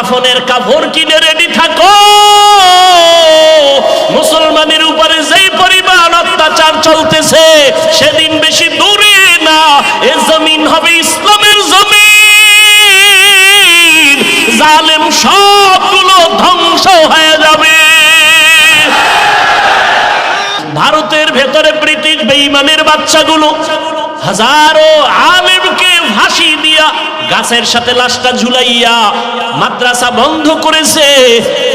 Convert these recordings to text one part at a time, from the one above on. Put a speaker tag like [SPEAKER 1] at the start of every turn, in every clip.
[SPEAKER 1] কাফনের কাপড় কিনে রেডি থাকো। মুসলমানের উপরে যেই পরিমাণ অত্যাচার চলতেছে সেদিন বেশি দূরে না, এ জমিন হবে ইসলামের জমিন, জালেম সবগুলো ধ্বংস হয়ে যাবে। ভারতের ভেতরে ব্রিটিশ বেঈমানের বাচ্চাগুলো হাজারো আলেমকে ফাঁসি দিয়া গাছের সাথে লাশটা ঝুলাইয়া মাদ্রাসা বন্ধ করেছে,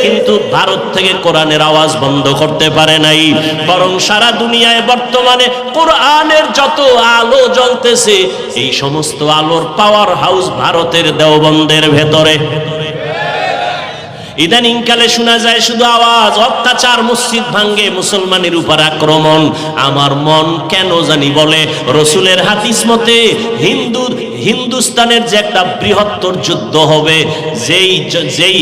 [SPEAKER 1] কিন্তু ভারত থেকে কোরআনের আওয়াজ বন্ধ করতে পারে নাই। বরং সারা দুনিয়ায় বর্তমানে কোরআনের যত আলো জ্বলতেছে এই সমস্ত আলোর পাওয়ার হাউস ভারতের দেওবন্দের ভেতরে। ইদানিং কালে শোনা যায় শুধু আওয়াজ, অত্যাচার, মসজিদ ভাঙ্গে, মুসলমানের উপর আক্রমণ। আমার মন কেন জানি বলে রসুলের হাদিস মতে হিন্দুস্তানের যে একটা বৃহত্তর যুদ্ধ হবে, যেই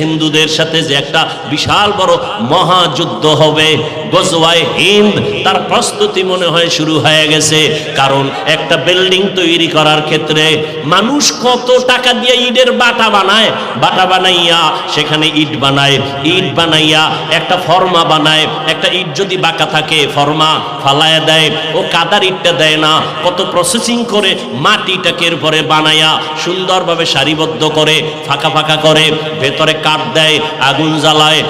[SPEAKER 1] হিন্দুদের সাথে যে একটা বিশাল বড় মহাযুদ্ধ হবে, গজওয়ায়ে হিন্দ, তার প্রস্তুতি মনে হয় শুরু হয়ে গেছে। কারণ একটা বিল্ডিং তৈরি করার ক্ষেত্রে মানুষ কত টাকা দিয়ে ইটের বাটা বানাইয়া সেখানে ইট বানাইয়া একটা ফর্মা বানায়। একটা ইট যদি বাঁকা থাকে ফর্মা ফালায়া দেয়, ও কাদার ইটটা দেয় না, কত প্রসেসিং করে মাটিটাকে এরপরে বানায়া সুন্দরভাবে সারিবদ্ধ করে ফাঁকা ফাঁকা করে ভেতরে কাঠ দেয়, আগুন জ্বালায়,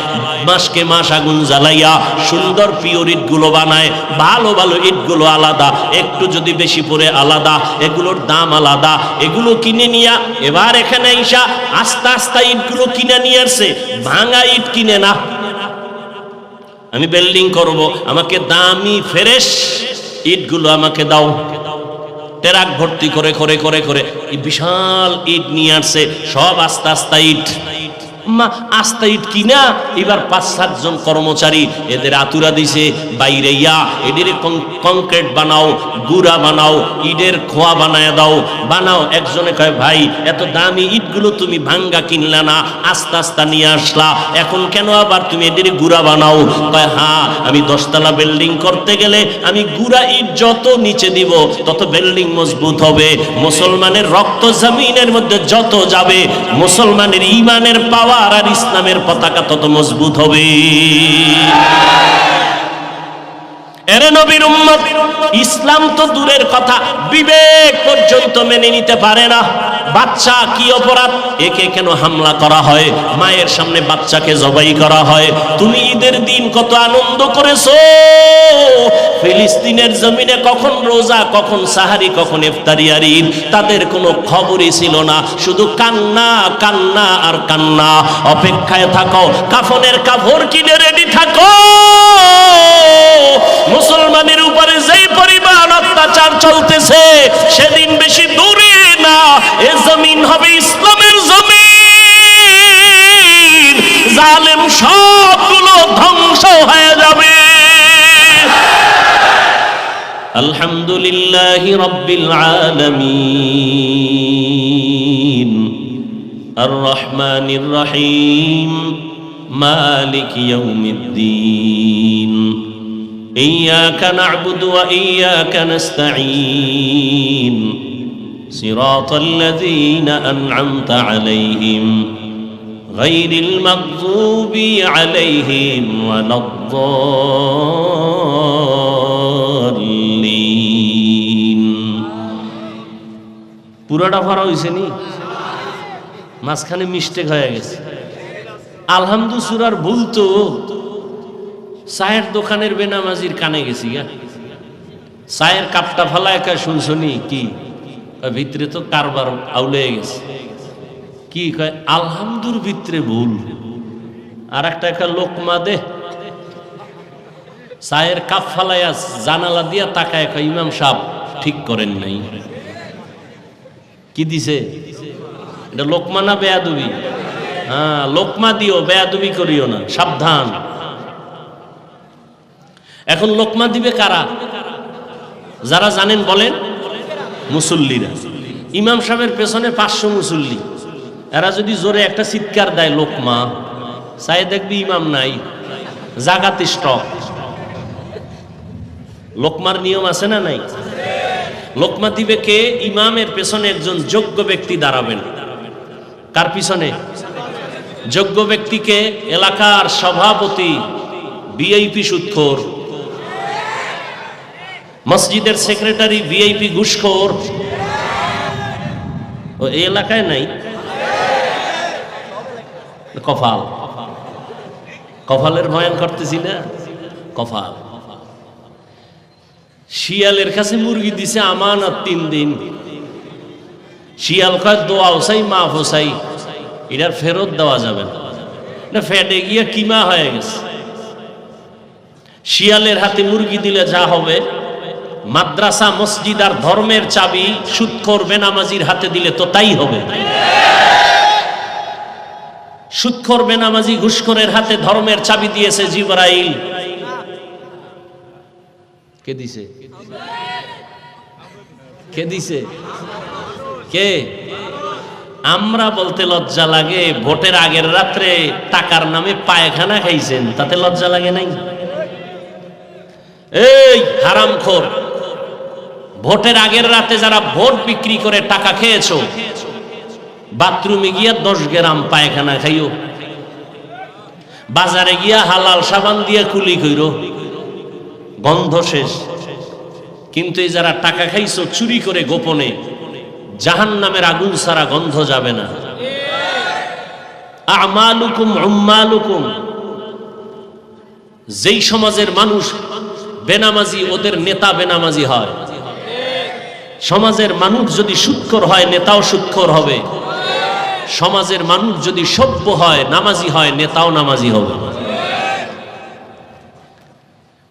[SPEAKER 1] মাসকে মাস আগুন জ্বালাইয়া সুন্দর পিওর ইটগুলো বানায়। ভালো ভালো ইটগুলো আলাদা, একটু যদি বেশি পড়ে আলাদা, এগুলোর দাম আলাদা। এগুলো কিনে নিয়া এবার এখানে আইসা আস্তে আস্তে ইটগুলো কিনে নিয়ে আসছে, ভাঙা ইট কিনে না। আমি বিল্ডিং করব, আমাকে দামি ফ্রেশ ইটগুলো আমাকে দাও। ট্রাক ভর্তি করে করে করে করে বিশাল ইট নিয়ে আসছে, সব আস্তে আস্তে ইট আস্তে ইট কিনা এবার ৫-৭ জন কর্মচারী এদের আতুরা দিছে, বাইরে এদের কংক্রিট বানাও, গুড়া বানাও, ইটের খোয়া বানায় দাও, বানাও। একজনে কয় ভাই এত দামি ইটগুলো তুমি ভাঙ্গা কিনলা না, আস্তে আস্তে নিয়ে আসলা, এখন কেন আবার তুমি এদের গুড়া বানাও? কয় হ্যাঁ, আমি 10 তলা বিল্ডিং করতে গেলে আমি গুড়া ইট যত নিচে দিব তত বিল্ডিং মজবুত হবে। মুসলমানের রক্ত জমিনের মধ্যে যত যাবে, মুসলমানের ঈমানের পাওয়ার আর ইসলামের পতাকা তত মজবুত হবে। এরে নবীর উম্মত, ইসলাম তো দূরের কথা, বিবেক পর্যন্ত মেনে নিতে পারে না। বাচ্চা কি অপরাধ, একে কেন হামলা করা হয়, মায়ের সামনে বাচ্চাকে জবাই করা হয়। তুমি ঈদের দিন কত আনন্দ করেছো, ফিলিস্তিনের জমিনে কখন রোজা, কখন সাহারি, কখন ইফতারি আর ঈদ, তাদের কোনো খবরই ছিল না, শুধু কান্না কান্না আর কান্না। অপেক্ষায় থাকো, কাফনের কাপড় কিনে রেডি থাকো। মুসলমানের উপরে যেই পরিমাণ অত্যাচার চলতেছে সেদিন বেশি দূরে না, এ জমিন হবে ইসলামের জমিন, জালেম সবগুলো ধ্বংস হয়ে যাবে। আলহামদুলিল্লাহি রাব্বিল আলামিন আর রহমানির রহিম মালিক ইয়াউমিদ্দিন إياك نعبد وإياك نستعين صراط الذين أنعمت عليهم غير المغضوب عليهم ولا الضالين। পুরাটা ভরা হয়েছে নি, মাঝখানে মিস্টেক হয়ে গেছে। আলহামদুলিল্লাহ সূরার ভুল তো চায়ের দোকানের বেনামাজির কানে গেছি গা, চায়ের কাপটা ফালা একা শুনছনি কি ভিতরে তো কারবার আউলে গেছে। কি কয় আলহামদুর ভিতরে ভুল, আর একটা লোকমা দে, চায়ের কাপ ফালাইয়া জানালা দিয়া তাকায় কয় ইমাম সাহেব ঠিক করেন নাই। কি দিছে এটা, লোকমা না বেয়াদবি? হ্যাঁ, লোকমা দিও, বেয়াদবি করিও না, সাবধান। এখন লোকমা দিবে কারা? যারা জানেন বলেন, মুসল্লিরা। ইমাম সাহেবের পেছনে 500 মুসল্লি, এরা যদি জোরে একটা চিৎকার দেয় লোকমা, চাই দেখবি ইমাম নাই, জাগাতে স্টক। লোকমার নিয়ম আছে না নাই? লোকমা দিবে কে? ইমামের পেছনে একজন যোগ্য ব্যক্তি দাঁড়াবেন, কার পিছনে? যোগ্য ব্যক্তিকে এলাকার সভাপতি ভিআইপি সুদখোর, মসজিদের সেক্রেটারি ভিআইপি ঘুষখোর। ও এই এলাকায় নাই? কপাল, কপালের বয়ান করতেছি না, কপাল। শিয়ালের কাছে মুরগি দিছে আমানত 3 দিন। শিয়াল কয় দোয়াও চাই, মাফও চাই, এটার ফেরত দেওয়া যাবে না, ফেটে গিয়ে কিমা হয়ে গেছে। শিয়ালের হাতে মুরগি দিলে যা হবে, মাদ্রাসা মসজিদ আর ধর্মের চাবি সুদখোর বেনামাজির হাতে দিলে তো তাই হবে। সুদখোর বেনামাজি ঘুষখোরের হাতে ধর্মের চাবি দিয়েছে জিবরাইল। কে দিছে? কে দিছে? কে? আমরা বলতে লজ্জা লাগে, ভোটের আগের রাত্রে টাকার নামে পায়খানা খাইছেন, তাতে লজ্জা লাগে নাই? এই হারামখোর, ভোটের আগের রাতে যারা ভোট বিক্রি করে টাকা খেয়েছো, বাথরুমে গিয়া 10 গ্রাম পায়খানা খাইও, বাজারে গিয়া হালাল সাবান দিয়া কুলি কইরো, গন্ধ শেষ। কিন্তু এই যারা টাকা খাইছো চুরি করে গোপনে, জাহান্নামের আগুন ছাড়া গন্ধ যাবে না। আমালুকুম উম্মালুকুম। যেই সমাজের মানুষ বেনামাজি, ওদের নেতা বেনামাজি হয়। সমাজের মানুষ যদি সুদখোর হয়, নেতাও সুদখোর হবে। সমাজের মানুষ যদি সভ্য হয়, নামাজি হয়, নেতাও নামাজি হবে।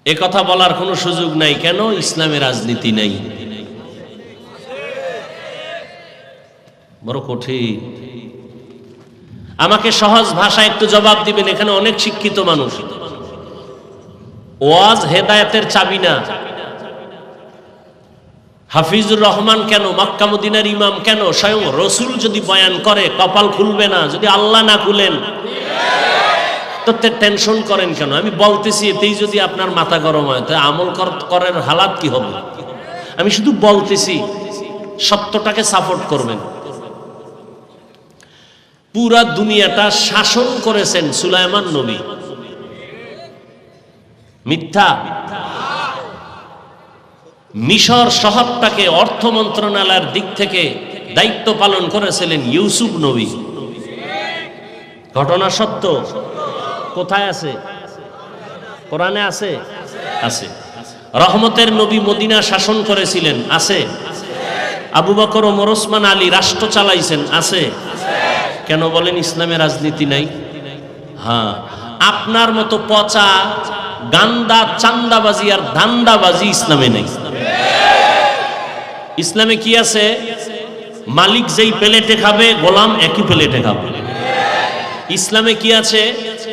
[SPEAKER 1] এ কথা বলার কোনো সুযোগ নাই। কেন? ইসলামের রাজনীতি নাই। বড় কঠিন। আমাকে সহজ ভাষায় একটু জবাব দিবেন, এখানে অনেক শিক্ষিত মানুষ। ওয়াজ হেদায়েতের চাবি না। হাফিজুর রহমান কেন, মক্কা মদিনার ইমাম কেন, স্বয়ং রসুল যদি বয়ান করে কপাল খুলবে না? যদি আল্লাহ না খুলেন তো টেনশন করেন কেন? আমি বলতেছি, এতেই যদি আপনার মাথা গরম হয়, তো আমল করার হালাত কি হবে? আমি শুধু বলতেছি, সত্যটাকে সাপোর্ট করবেন। পুরা দুনিয়াটা শাসন করেছেন সুলাইমান নবী, মিথ্যা? মিশর শহরটাকে অর্থ মন্ত্রণালয়ের দিক থেকে দায়িত্ব পালন করেছিলেন ইউসুফ নবী। ঘটনা সত্য। কোথায় আছে? কোরআনে আছে? আছে। রহমতের নবী মদিনা শাসন করেছিলেন, আছে। আবু বকর, ওমর, ওসমান, আলী রাষ্ট্র চালাইছেন, আছে। কেন বলেন ইসলামের রাজনীতি নাই? হ্যাঁ, আপনার মতো পচা গান্দা চান্দাবাজি আর ধান্দাবাজি ইসলামে নেই। ইসলামে কি আছে? মালিক যেই প্লেটে খাবে, গোলাম একই প্লেটে খাবে। ইসলামে কি আছে?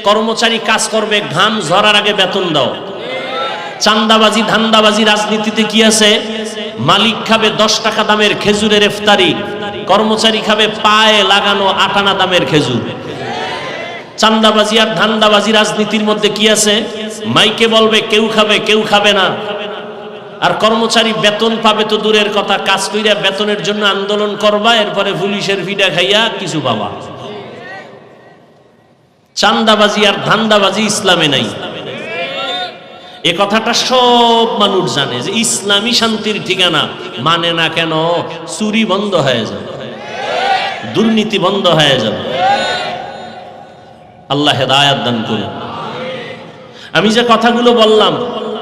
[SPEAKER 1] কর্মচারী কাজ করবে, ঘাম ঝরার আগে বেতন দাও। চান্দাবাজি ধান্দাবাজি রাজনীতিতে কি আছে? মালিক খাবে 10 টাকা দামের খেজুরের ইফতারি, কর্মচারী খাবে পায়ে লাগানো 8 আনা দামের খেজুর। চান্দাবাজি আর ধান্দাবাজি রাজনীতির মধ্যে কি আছে? মাইকে বলবে কেউ খাবে, কেউ খাবে না। আর কর্মচারী বেতন পাবে তো দূরের কথা, কাজ কইরা বেতনের জন্য আন্দোলন করবা, এরপরে পুলিশের ফিডা খাইয়া কিছু পাবা। চান্দাবাজি আর ধান্দাবাজি ইসলামে নাই। এ কথাটা সব মানুষ জানে যে ইসলামী শান্তির ঠিকানা। মানে না কেন? চুরি বন্ধ হয়ে যাবে, দুর্নীতি বন্ধ হয়ে যাবে। আল্লাহ হেদায়েত দান করুন। আমি যে কথাগুলো বললাম,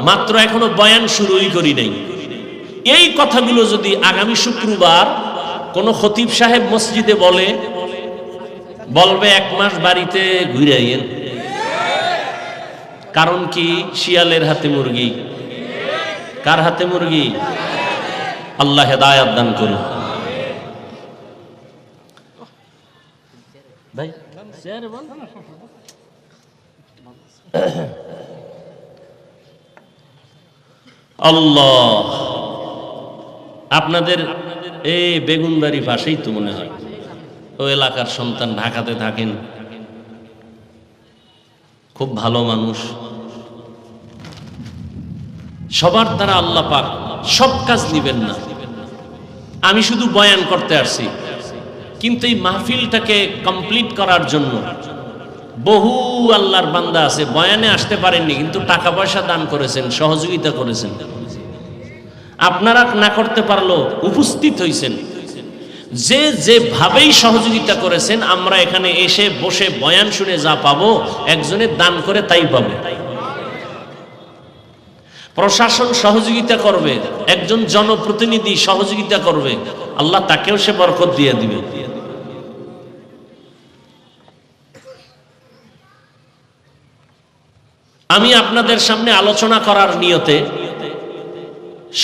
[SPEAKER 1] মাত্র এখনো বয়ান শুরুই করি নাই। এই কথাগুলো যদি আগামী শুক্রবার কোন খতিব সাহেব মসজিদে বলবে 1 মাস বাড়িতে ঘুরে আইয়েন। কারণ কি? শিয়ালের হাতে মুরগি। কার হাতে মুরগি? আল্লাহ হেদায়েত দান করুন। ভাই আল্লাহ, আপনাদের এই বেগুনবাড়ি পাশেই তো মনে হয় ওই এলাকার সন্তান, ঢাকাতে থাকেন, খুব ভালো মানুষ। সবার দ্বারা আল্লাহ পাক সব কাজ নিবেন না। আমি শুধু বয়ান করতে আসছি, কিন্তু এই মাহফিলটাকে কমপ্লিট করার জন্য বহু আল্লাহর বান্দা আছে বয়ানে আসতে পারেননি, কিন্তু টাকা পয়সা দান করেছেন, সহযোগিতা করেছেন। আপনারা না করতে পারলেও উপস্থিত হয়েছেন। যে যেভাবেই সহযোগিতা করেছেন, আমরা এখানে এসে বসে বয়ান শুনে যা পাবো, একজনের দান করে তাই পাবো। প্রশাসন সহযোগিতা করবে, একজন জনপ্রতিনিধি সহযোগিতা করবে, আল্লাহ তাকেও সে বরকত দিয়ে দিবে। আমি আপনাদের সামনে আলোচনা করার নিয়তে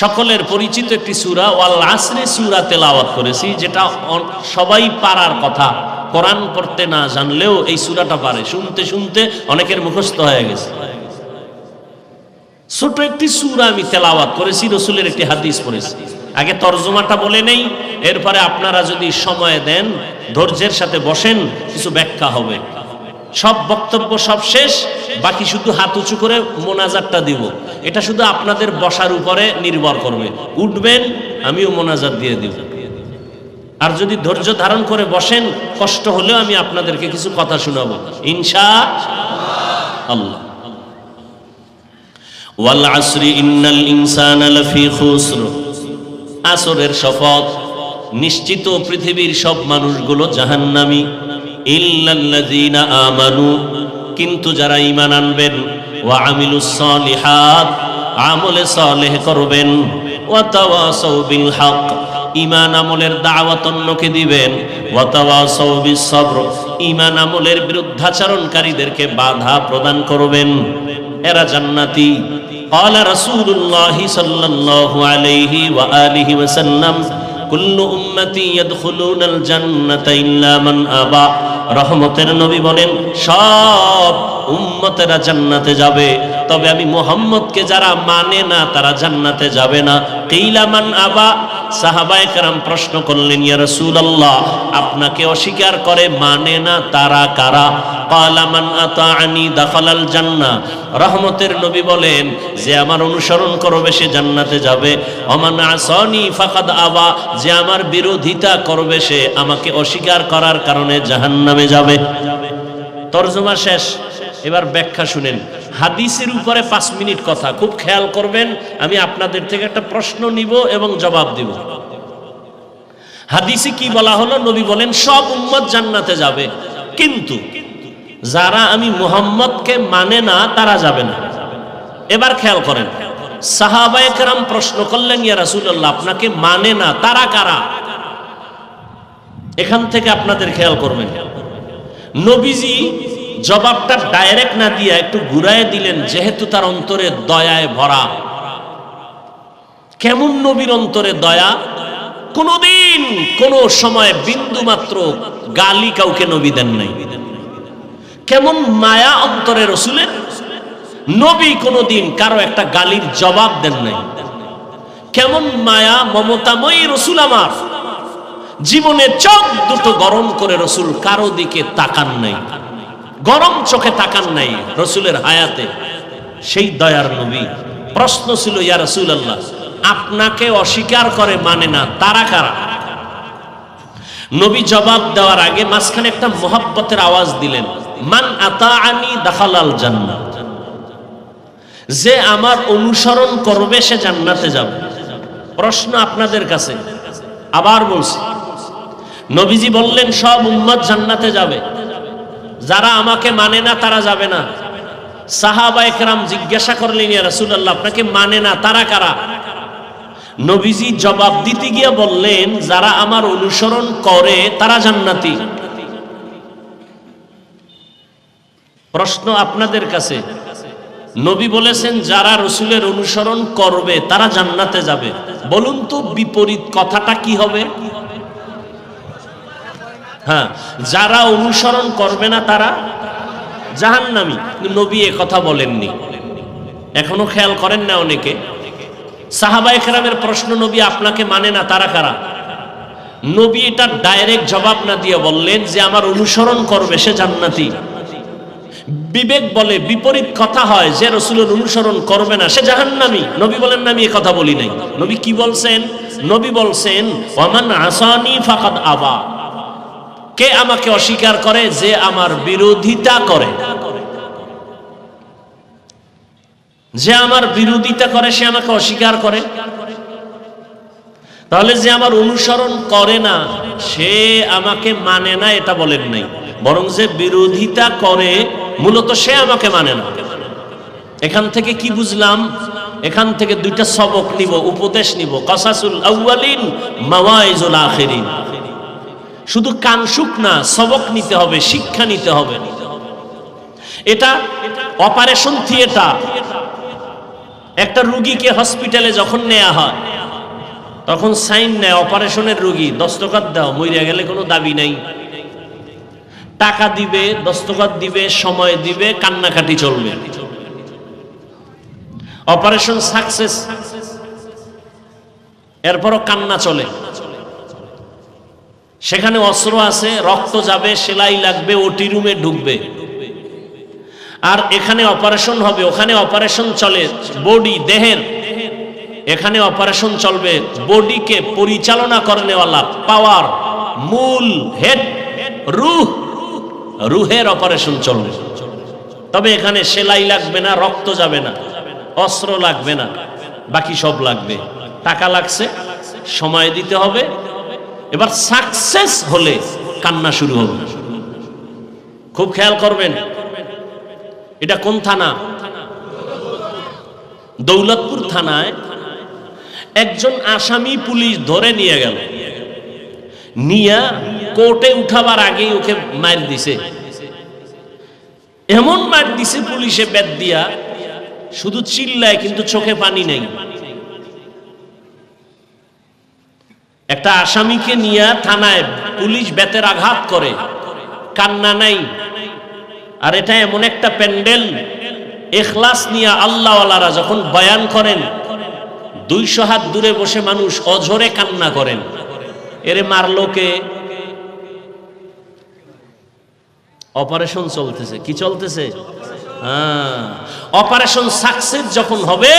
[SPEAKER 1] সকলের পরিচিত একটি সূরা ওয়াল আসরে সূরা তেলাওয়াত করেছি, যেটা সবাই পারার কথা। কোরআন পড়তে না জানলেও এই সূরাটা পারে, শুনতে শুনতে অনেকের মুখস্থ হয়ে গেছে। ছোট একটি সূরা আমি তেলাওয়াত করেছি, রাসূলের একটি হাদিস পড়েছি। আগে তরজমাটা বলে নেই, এরপরে আপনারা যদি সময় দেন, ধৈর্যের সাথে বসেন, কিছু ব্যাখ্যা হবে। সব বক্তব্য সব শেষ, বাকি শুধু হাত উঁচু করে মোনাজাতটা দিব। এটা শুধু আপনাদের বসার উপরে নির্ভর করবে। উঠবেন, আমিও মোনাজাত দিয়ে দিব। আর যদি ধৈর্য ধারণ করে বসেন, কষ্ট হলেও আমি আপনাদেরকে কিছু কথা শোনাবো ইনশাআল্লাহ। ওয়াল আসরি ইন্নাল ইনসানা লাফি খুসর, আসরের শপথ, নিশ্চিত পৃথিবীর সব মানুষগুলো জাহান্নামী। ইল্লাল্লাযীনা আমানু, কিন্তু যারা ঈমান আনবেন, ওয়া আমিলুস সালিহাত, আমলে সালেহ করবেন, ওয়া তাওয়াসাউ বিল হক, ঈমান আমলের দাওয়াত অন্যকে দিবেন, ওয়া তাওয়াসাউ বিস সবর, ঈমান আমলের বিরুদ্ধাচরণকারীদেরকে বাধা প্রদান করবেন, এরা জান্নাতি। قال رسول الله صلى الله عليه وآله وسلم كل أمتي يدخلون الجنة إلا من أبى। রহমতের নবী বলেন, সব উম্মতেরা জান্নাতে যাবে, তবে আমি মুহাম্মদকে যারা মানে না তারা জান্নাতে যাবে না। কিলা মান আবা, সাহাবায়ে কেরাম প্রশ্ন করলেন, ইয়া রাসূলুল্লাহ, আপনাকে অস্বীকার করে মানে না তারা কারা? ক্বালা মান আতাআনি দাখালাল জান্নাহ। রহমতের নবী বলেন, যে আমার অনুসরণ করবে সে জান্নাতে যাবে। ওমান আসানি ফাকাদ আবা, যে আমার বিরোধিতা করবে সে আমাকে অস্বীকার করার কারণে জাহান্নামে যাবে। তরজমা শেষ, এবার ব্যাখ্যা শুনেন। হাদিসের উপরে 5 মিনিট কথা, খুব খেয়াল করবেন। আমি আপনাদের থেকে একটা প্রশ্ন নিব এবং জবাব দিব। হাদিসে কি বলা হলো? নবী বলেন সব উম্মত জান্নাতে যাবে, কিন্তু যারা আমি মুহাম্মদকে মানে না তারা যাবে না। এবার খেয়াল করেন, সাহাবায়ে কেরাম প্রশ্ন করলেন, ইয়া রাসূলুল্লাহ, আপনাকে মানে না তারা কারা? এখান থেকে আপনাদের খেয়াল করবেন, নবীজি জবাবটা ডাইরেক্ট না দিয়ে একটু ঘুরায় দিলেন, যেহেতু তার অন্তরে দয়ায় ভরা। কেমন নবীর অন্তরে দয়া! কোনদিন কোন সময় বিন্দু মাত্র গালি কাউকে নবী দেন নাই। কেমন মায়া অন্তরে রাসূলের! নবী কোনদিন কারো একটা গালির জবাব দেন নাই। কেমন মায়া মমতাময়ী রাসূল আমার! জীবনে চোখ দুটো গরম করে রাসূল কারো দিকে তাকান নাই, গরম চোখে তাকান নাই রাসূলের হায়াতে। সেই দয়ার নবী। প্রশ্ন ছিল, ইয়া রাসূলুল্লাহ, আপনাকে অস্বীকার করে মানে না তারা কারা? নবী জবাব দেওয়ার আগে মাঝখানে একটা মোহাব্বতের আওয়াজ দিলেন, মান আতাআনি দাখালাল জান্নাহ, যে আমার অনুসরণ করবে সে জান্নাতে যাবে। প্রশ্ন আপনাদের কাছে, আবার বলছি, নবীজি বললেন সব উম্মত জান্নাতে যাবে, যারা আমাকে মানে না তারা যাবে না। সাহাবায়ে কেরাম জিজ্ঞাসা করলেন, ইয়া রাসূলুল্লাহ, আপনাকে মানে না তারা কারা? নবীজি জবাব দিতে গিয়ে বললেন, যারা আমার অনুসরণ করে তারা জান্নাতি। প্রশ্ন আপনাদের কাছে, নবী বলেছেন যারা রাসূলের অনুসরণ করবে তারা জান্নাতে যাবে, বলুন তো বিপরীত কথাটা কি হবে? হ্যাঁ, যারা অনুসরণ করবে না তারা জাহান্নামী। নবী এ কথা বলেননি। এখনো খেয়াল করেন না অনেকে। সাহাবায়ে কেরামের প্রশ্ন, নবী আপনাকে মানে না তারা কারা? নবী এটা ডাইরেক্ট জবাব না দিয়ে বললেন, যে আমার অনুসরণ করবে সে জান্নাতি। বিবেক বলে বিপরীত কথা হয়, যে রাসূলের অনুসরণ করবে না সে জাহান্নামী। নবী বলেন না, আমি এ কথা বলি নাই। নবী কি বলছেন? নবী বলছেন, ওয়ামান আসানি ফাকাদ আবা, কে আমাকে অস্বীকার করে? যে আমার বিরোধিতা করে। যে আমার বিরোধিতা করে সে আমাকে অস্বীকার করে। তাহলে যে আমার অনুসরণ করে না সে আমাকে মানে না, এটা বলেন নাই, বরং যে বিরোধিতা করে মূলত সে আমাকে মানে না। এখান থেকে কি বুঝলাম? এখান থেকে দুইটা সবক নিব, উপদেশ নিব। কাসাসুল আউয়ালিন, মাওয়াইজুল আখিরিন। শুধু কানসুক না, সবক নিতে হবে, শিক্ষা নিতে হবে। এটা অপারেশন থিয়েটার। একটা রোগীকে হসপিটালে যখন নেওয়া হয় তখন সাইন নেয় অপারেশনের রোগী, দস্তখত দাও, মইরা গেলে কোনো দাবি নাই, টাকা দিবে, দস্তখত দিবে, সময় দিবে, কান্নাকাটি চলবে। অপারেশন সাকসেস, এরপরও কান্না চলে। সেখানে অস্ত্র আছে, রক্ত যাবে, সেলাই লাগবে, ওটি রুমে ঢুকবে। আর এখানে অপারেশন হবে, ওখানে অপারেশন চলে বডি, দেহের। এখানে অপারেশন চলবে বডিকে পরিচালনা করেনেওয়ালা পাওয়ার, মূল হেড, রূহ, রুহের অপারেশন চলবে। তবে এখানে সেলাই লাগবে না, রক্ত যাবে না, অস্ত্র লাগবে না, বাকি সব লাগবে। টাকা লাগছে, সময় দিতে হবে। এবার সাকসেস হলে কান্না শুরু হবে। খুব খেয়াল করবেন। এটা কোন থানা? দৌলতপুর থানায় একজন আসামি পুলিশ ধরে নিয়ে গেল, নিয়া কোর্টে উঠাবার আগেই ওকে মার দিছে। এমন মার দিছে পুলিশে বেত দিয়া, শুধু চিল্লায় কিন্তু চোখে পানি নেই। একটা আসামিকে নিয়ে থানায় পুলিশ বেতের আঘাত করে, কান্না নাই। আর এটা এমন একটা প্যান্ডেল, ইখলাস নিয়ে আল্লাহওয়ালারা যখন বয়ান করেন 200 হাত দূরে বসে মানুষ অঝরে কান্না করেন। এরে মারলো কে? অপারেশন চলতেছে। কি চলতেছে? অপারেশন সাকসেস যখন হবে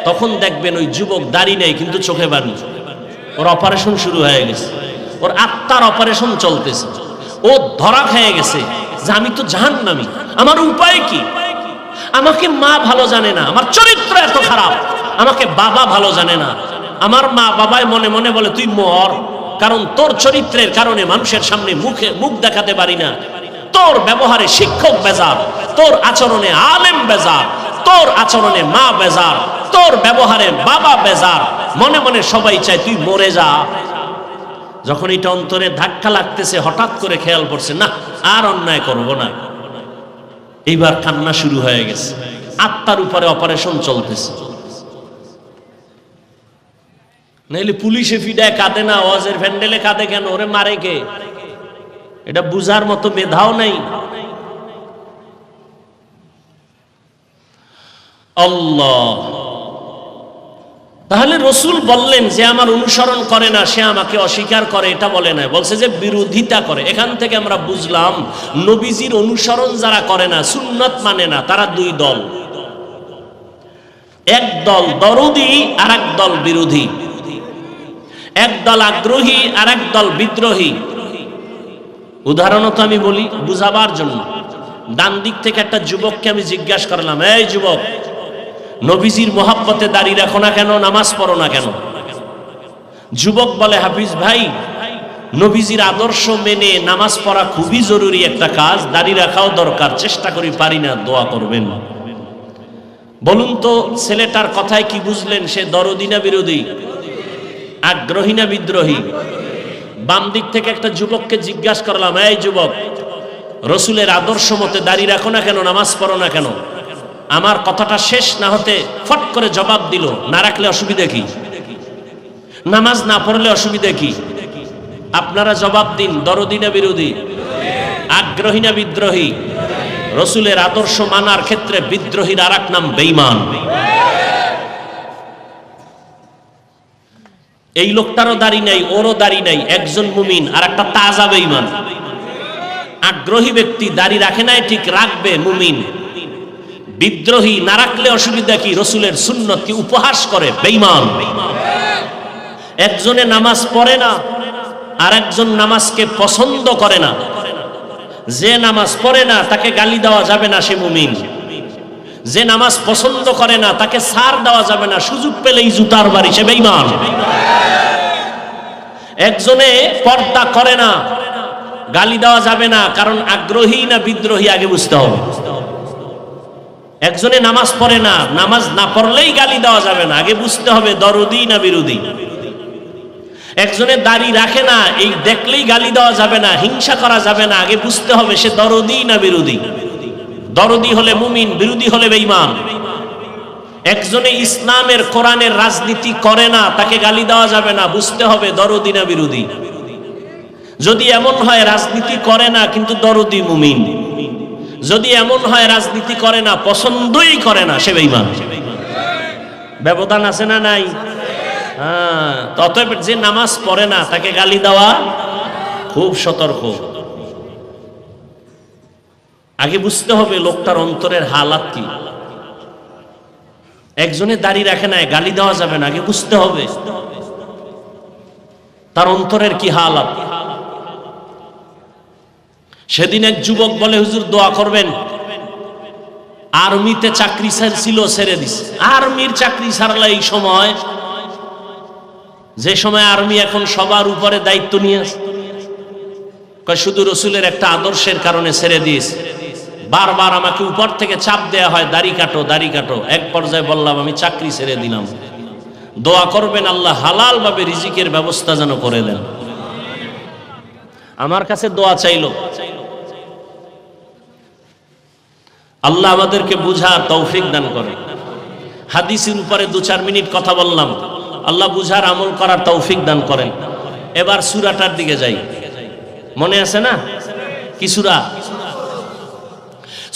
[SPEAKER 1] তখন দেখবেন ওই যুবক দাড়ি নেই কিন্তু চোখে পানি, ওর অপারেশন শুরু হয়ে গেছে, ওর আত্মার অপারেশন চলতেছে। ও ধরা খেয়ে গেছে যে আমি তো জাহান্নামী, আমার উপায় কি? আমাকে মা ভালো জানে না, আমার চরিত্র এত খারাপ, আমাকে বাবা ভালো জানে না, আমার মা বাবাই মনে মনে বলে তুই মর, কারণ তোর চরিত্রের কারণে মানুষের সামনে মুখ দেখাতে পারি না, তোর ব্যবহারে শিক্ষক বেজার, তোর আচরণে আলেম বেজার, তোর আচরণে মা বেজার, তোর ব্যবহারে বাবা বেজার, মনে মনে সবাই চায় তুই মরে যা। যখন এটা অন্তরে ধাক্কা লাগতেছে, হঠাৎ করে খেয়াল পড়ছে না আর অন্যায় করব না, এইবার কান্না শুরু হয়ে গেছে। আত্মার উপরে অপারেশন চলতেছে। নাইলে পুলিশে ফিডায় কাঁদে না, ওয়াজের প্যান্ডেলে কাঁদে কেন? ওরে মারে কে? এটা বুঝার মতো মেধাও নেই। আল্লাহ। তাহলে রসুল বললেন যে আমার অনুসরণ করে না সে আমাকে অস্বীকার করে, এটা বলে না, বলছে যে বিরোধিতা করে। এখান থেকে আমরা বুঝলাম নবীজির অনুসরণ যারা করে না, সুন্নত মানে না, তারা দুই দল। এক দল দরদি আর এক দল বিরোধী, এক দল আগ্রহী আর এক দল বিদ্রোহী। উদাহরণত আমি বলি বুঝাবার জন্য। ডান দিক থেকে একটা যুবককে আমি জিজ্ঞাসা করলাম, এই যুবক, নবীজির মোহাব্বতে দাঁড়িয়ে রাখো না কেন, নামাজ পড়ো না কেন? যুবক বলে, হাফিজ ভাই, নবীজির আদর্শ মেনে নামাজ পড়া খুবই জরুরি একটা কাজ, দাঁড়িয়ে রাখাও দরকার, চেষ্টা করি, পারি না, দোয়া করবেন। বলুন তো ছেলেটার কথায় কি বুঝলেন? সে দরদি না বিরোধী? আগ্রহী না বিদ্রোহী? বাম দিক থেকে একটা যুবককে জিজ্ঞাসা করলাম, এই যুবক, রসুলের আদর্শ মতে দাঁড়িয়ে রাখো না কেন, নামাজ পড়ো না কেন? আমার কথাটা শেষ না হতে ফট করে জবাব দিল, না রাখলে অসুবিধা কি? নামাজ না পড়লে অসুবিধা কি? আপনারা জবাব দিন, দরদি না বিরোধী? আগ্রহী না বিদ্রোহী? রসুলের আদর্শ মানার ক্ষেত্রে বিদ্রোহীর আর এক নাম বেঈমান। এই লোকটারও দাড়ি নাই, ওরও দাড়ি নাই, একজন মুমিন আর একটা তাজা বেঈমান। আগ্রহী ব্যক্তি দাড়ি রাখে নাই, ঠিক রাখবে, মুমিন। বিদ্রোহী না রাখলে অসুবিধা কি? রসুলের সুন্নতকে উপহাস করে, বেঈমান। একজনে নামাজ পড়ে না, আর একজন নামাজকে পছন্দ করে না, যে নামাজ পড়ে না তাকে গালি দেওয়া যাবে না, সে মুমিন। যে নামাজ পছন্দ করে না তাকে ছাড় দেওয়া যাবে না, সুযোগ পেলেই জুতার বাড়ি, সে বেঈমান। একজনে পর্দা করে না, গালি দেওয়া যাবে না, কারণ আগ্রহী না বিদ্রোহী আগে বুঝতে হবে। একজনে নামাজ পড়ে না, নামাজ না পড়লেই গালি দেওয়া যাবে না, আগে বুঝতে হবে দরদি না বিরোধী। একজনে দাড়ি রাখে না, এই দেখলেই গালি দেওয়া যাবে না, হিংসা করা যাবে না, আগে বুঝতে হবে সে দরদি না বিরোধী। দরদি হলে মুমিন, বিরোধী হলে বেঈমান। একজনে ইসলামের কোরআনের রাজনীতি করে না, তাকে গালি দেওয়া যাবে না, বুঝতে হবে দরদি না বিরোধী। যদি এমন হয় রাজনীতি করে না কিন্তু দরদি মুমিন, যদি এমন হয় রাজনীতি করে না পছন্দই করে না, সে বেঈমান। ব্যবধান আছে না নাই? হ্যাঁ, অতএব যে নামাজ পড়ে না তাকে গালি দেওয়া খুব সতর্ক। আগে বুঝতে হবে লোকটার অন্তরের হালাত কি। একজনে দাড়ি রাখে না, গালি দেওয়া যাবে না, আগে বুঝতে হবে তার অন্তরের কি হালাত। সেদিন এক যুবক বলে, হুজুর দোয়া করবেন, আর্মিতে চাকরি ছিল, ছেড়ে দিছে। আর্মির চাকরি ছাড়লে এই সময়, যে সময় আর্মি এখন সবার উপরে দায়িত্ব নিয়ে আসে, শুধু রসুলের একটা আদর্শের কারণে ছেড়ে দিয়েছে। বারবার আমাকে উপর থেকে চাপ দেয়া হয়, দাড়ি কাটো দাড়ি কাটো। এক পর্যায়ে বললাম আমি চাকরি ছেড়ে দিলাম, দোয়া করবেন আল্লাহ হালাল ভাবে রিজিকের ব্যবস্থা যেন করে দেন। আমার কাছে দোয়া চাইলো, আল্লাহ আমাদেরকে বুঝার তৌফিক দান করে। হাদিসের উপরে 2-4 মিনিট কথা বললাম, আল্লাহ বুঝার আমল করার তৌফিক দান করেন। এবার সূরাটার দিকে যাই, মনে আছে না কি সূরা?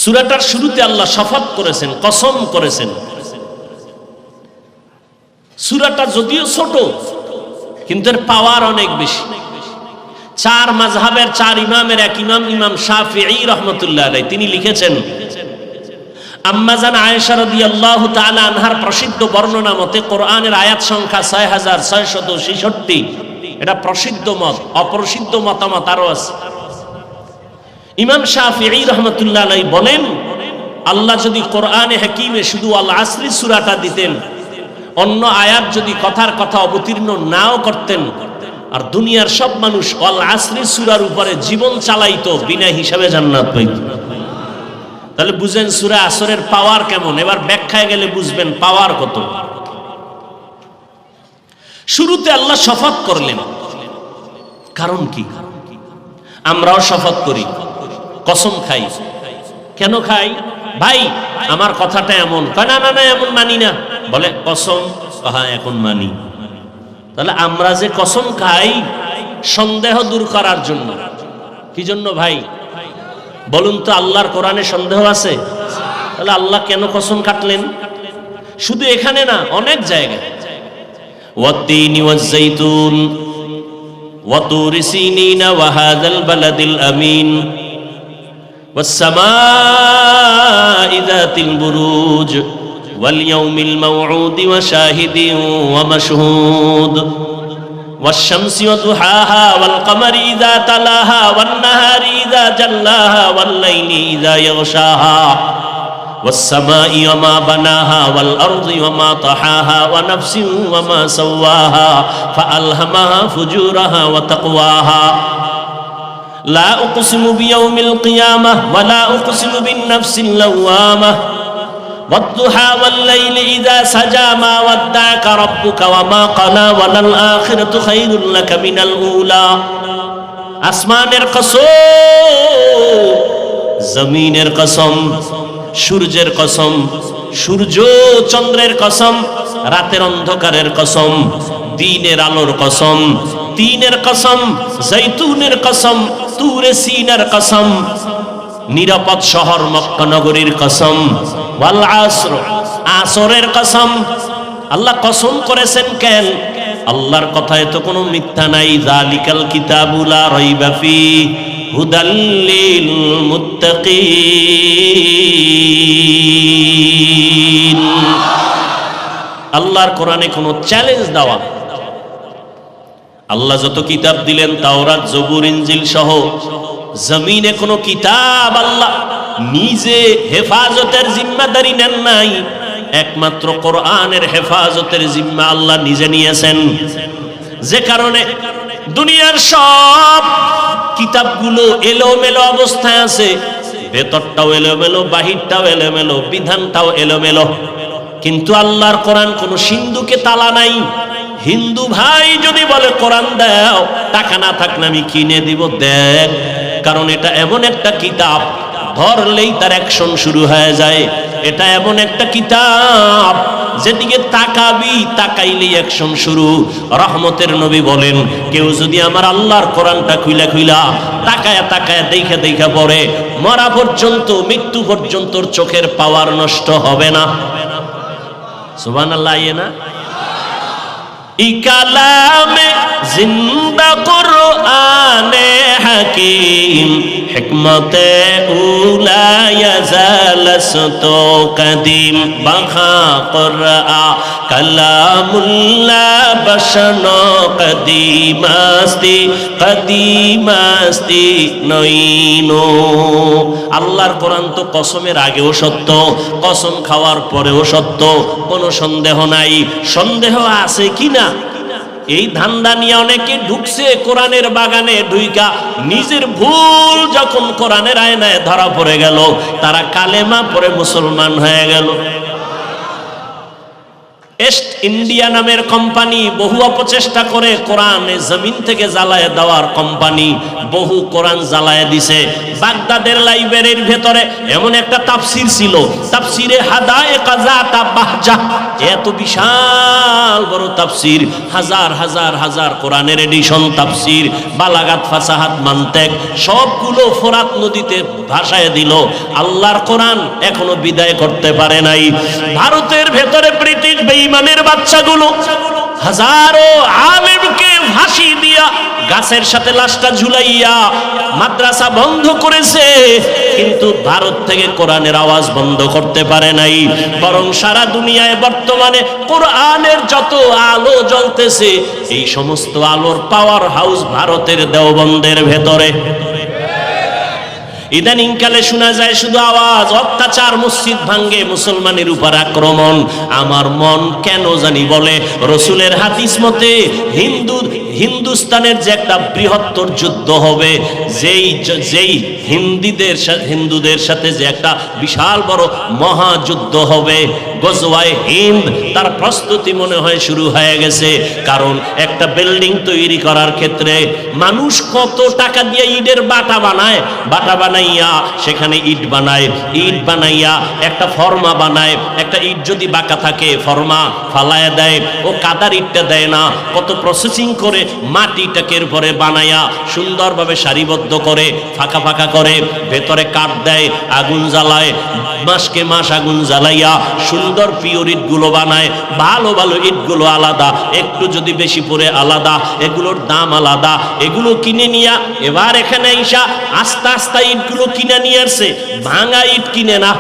[SPEAKER 1] সূরাটার শুরুতে আল্লাহ শপথ করেছেন, কসম করেছেন। সূরাটা যদিও ছোট কিন্তু এর পাওয়ার অনেক বেশি। 4 মাযহাবের 4 ইমামের এক ইমাম, ইমাম শাফিঈ রাহমাতুল্লাহ আলাইহি, তিনি লিখেছেন, আম্মাজান আয়েশা রাদিয়াল্লাহু তাআলা আনহার প্রসিদ্ধ বর্ণনা মতে কোরআনের আয়াত সংখ্যা 6666, এটা প্রসিদ্ধ মত। অপ্রসিদ্ধ মতামত আরো আছে। ইমাম শাফিঈ রাহমাতুল্লাহ আলাইহি বলেন, আল্লাহ যদি কোরআনে হাকিমে শুধু আল আসরি সূরাটা দিতেন, অন্য আয়াত যদি কথার কথা অবতীর্ণ নাও করতেন, আর দুনিয়ার সব মানুষ আল আসরি সূরার উপরে জীবন চালাইতো, বিনা হিসাবে জান্নাত পাইত। তাহলে বুঝেন সূরা আসরের পাওয়ার কেমন। এবার ব্যাখ্যায় গেলে বুঝবেন পাওয়ার কত। শুরুতে আল্লাহ শপথ করলেন, কারণ কি? আমরাও শপথ করি, কসম খাই। কেন খাই? ভাই আমার কথাটা এমন, না না না এমন মানি না, বলে কসম, হ্যাঁ এখন মানি। তাহলে আমরা যে কসম খাই সন্দেহ দূর করার জন্য। কি জন্য ভাই বলুন তো? আল্লাহর কোরআনে সন্দেহ আছে? তাহলে আল্লাহ কেন কসম কাটলেন? শুধু এখানে না, অনেক জায়গায়। ওয়াত-তিনি ওয়াজ-যাইতুন ওয়া তুরি সিনিনা ওয়া হাযাল বালাদিল আমিন ওয়াস-সামাঈ যাতিল বুরুজ ওয়াল ইয়াউমিল মাউউদ ওয়া শাহিদিন ওয়া মাশহুদ والشمس وضحاها والقمر إذا تلاها والنهار إذا جلاها والليل إذا يغشاها والسماء وما بناها والأرض وما طحاها ونفس وما سواها فألهمها فجورها وتقواها لا أقسم بيوم القيامة ولا أقسم بالنفس اللوامة والضحى والليل إذا سجى ما ودعك ربك وما قلى وللآخرة خير لك من الأولى আসমানের কসম, জমিনের কসম, সূর্যের কসম, সূর্য চন্দ্রের কসম, রাতের অন্ধকারের কসম, দিনের আলোর কসম, তিনের কসম, জৈতুনের কসম, তুরে সিনার কসম, নিরাপদ শহর মক্কা নগরীর কসম, ওয়াল আসর, আসরের কসম। আল্লাহ কসম করেছেন কেন? আল্লাহর কথায় তো কোনো মিথ্যা নাই। যালিকাল কিতাবু লা রাইবা ফীহি হুদাল লিল মুত্তাকিন। আল্লাহর কোরআনে কোনো চ্যালেঞ্জ দেওয়া, আল্লাহ যত কিতাব দিলেন তাওরাত জবুর ইনজিল সহ জমিনে কোনো কিতাব আল্লাহ নিজে হেফাজতের জিম্মাদারি নেন নাই, একমাত্র কোরআনের হেফাজতের জিম্মা আল্লাহ নিজে নিয়েছেন। যে কারণে দুনিয়ার সব কিতাবগুলো এলোমেলো অবস্থায় আছে, ভেতরটাও এলোমেলো, বাহিরটাও এলোমেলো, বিধানটাও এলোমেলো। কিন্তু আল্লাহর কোরআন কোনো সিন্ধুকে তালা নাই। হিন্দু ভাই যদি বলে কোরআন দাও, টাকা না থাকলে আমি কিনে দিব, দেখ। কারণ এটা এমন একটা কিতাব, ধরলেই তার অ্যাকশন শুরু হয়ে যায়। এটা এমন একটা কিতাব যেদিকে তাকাবি, তাকাইলেই অ্যাকশন শুরু। রহমতের নবী বলেন, কেউ যদি আমার আল্লাহর কোরআনটা খুইলা খুইলা তাকায়া তাকায়া দেখা দেখা পড়ে, মরা পর্যন্ত, মৃত্যু পর্যন্ত চোখের পাওয়ার নষ্ট হবে না। সুবহানাল্লাহ। ইয়ে না ইকালামে জিন্দা কুরআনে হাকিম হিকমতে উলা ইয়াজালসতো কদিম বাখা কুরআ কালামুল্লাহ বশনো কদিমাস্তি নইনো। আল্লাহর কোরআন তো কসমের আগেও সত্য, কসম খাওয়ার পরেও সত্য, কোনো সন্দেহ নাই। সন্দেহ আছে কিনা এই ধান্দা নিয়ে অনেকে ঢুকছে কোরআনের বাগানে, ঢুইকা নিজের ভুল যখন কোরআনের আয়নায় ধরা পড়ে গেল, তারা কালেমা পড়ে মুসলমান হয়ে গেল। ইস্ট ইন্ডিয়া নামের কোম্পানি বহু অপচেষ্টা করে কোরআনে জমিন থেকে জ্বালায় দেওয়ার কোম্পানি বহু কোরআন জ্বালায় দিছে। বাগদাদের লাইব্রেরির ভেতরে এমন একটা তাফসির ছিল, তাফসিরে হাদায়েকা যাতা বাহজা, এত বিশাল বড় তাফসির, হাজার হাজার হাজার কোরআনের এডিশন তাফসির, বালাগাত, ফাসাহাত, মান্তেক সবগুলো ফোরাত নদীতে ভাসায় দিল। আল্লাহর কোরআন এখনো বিদায় করতে পারে নাই। ভারতের ভেতরে ব্রিটিশ বেঈমানের বাচ্চাগুলো হাজারো আলেমকে ফাঁসি দিয়া গাছের সাথে লাশটা ঝুলাইয়া মাদ্রাসা বন্ধ করেছে, কিন্তু ভারত থেকে কোরআনের আওয়াজ বন্ধ করতে পারে নাই। বরং সারা দুনিয়ায় বর্তমানে কোরআনের যত আলো জ্বলতেছে, এই সমস্ত আলোর পাওয়ার হাউস ভারতের দেওবন্দের ভেতরে। ইদানিং কালে শোনা যায় শুধু আওয়াজ, অত্যাচার, মসজিদ ভাঙ্গে, মুসলমানের উপর আক্রমণ। আমার মন কেন জানি বলে রসুলের হাদিস মতে হিন্দুস্তানের যে একটা বৃহত্তর যুদ্ধ হবে, যেই হিন্দুদের সাথে যে একটা বিশাল বড় মহাযুদ্ধ হবে, গজওয়ায়ে হিন্দ, তার প্রস্তুতি মনে হয় শুরু হয়ে গেছে। কারণ একটা বিল্ডিং তৈরি করার ক্ষেত্রে মানুষ কত টাকা দিয়ে ইটের বাটা বানাইয়া সেখানে ইট বানাইয়া একটা ফর্মা বানায়। একটা ইট যদি বাঁকা থাকে ফর্মা ফালায়া দেয়, ও কাদার ইটটা দেয় না, কত প্রসেসিং করে মাটিটাকে পরে বানায়া সুন্দরভাবে সারিবদ্ধ করে ফাঁকা ফাঁকা করে ভেতরে কাঠ দেয়, আগুন জ্বালায়, মাসকে মাস আগুন জ্বালাইয়া সুন্দর পিওর ইটগুলো বানায়। ভালো ভালো ইটগুলো আলাদা, একটু যদি বেশি পড়ে আলাদা, এগুলোর দাম আলাদা। এগুলো কিনে নিয়া এবার এখানে আইসা আস্তে আস্তে ইটগুলো কিনে নিয়ে আসছে, ভাঙা ইট কিনে না।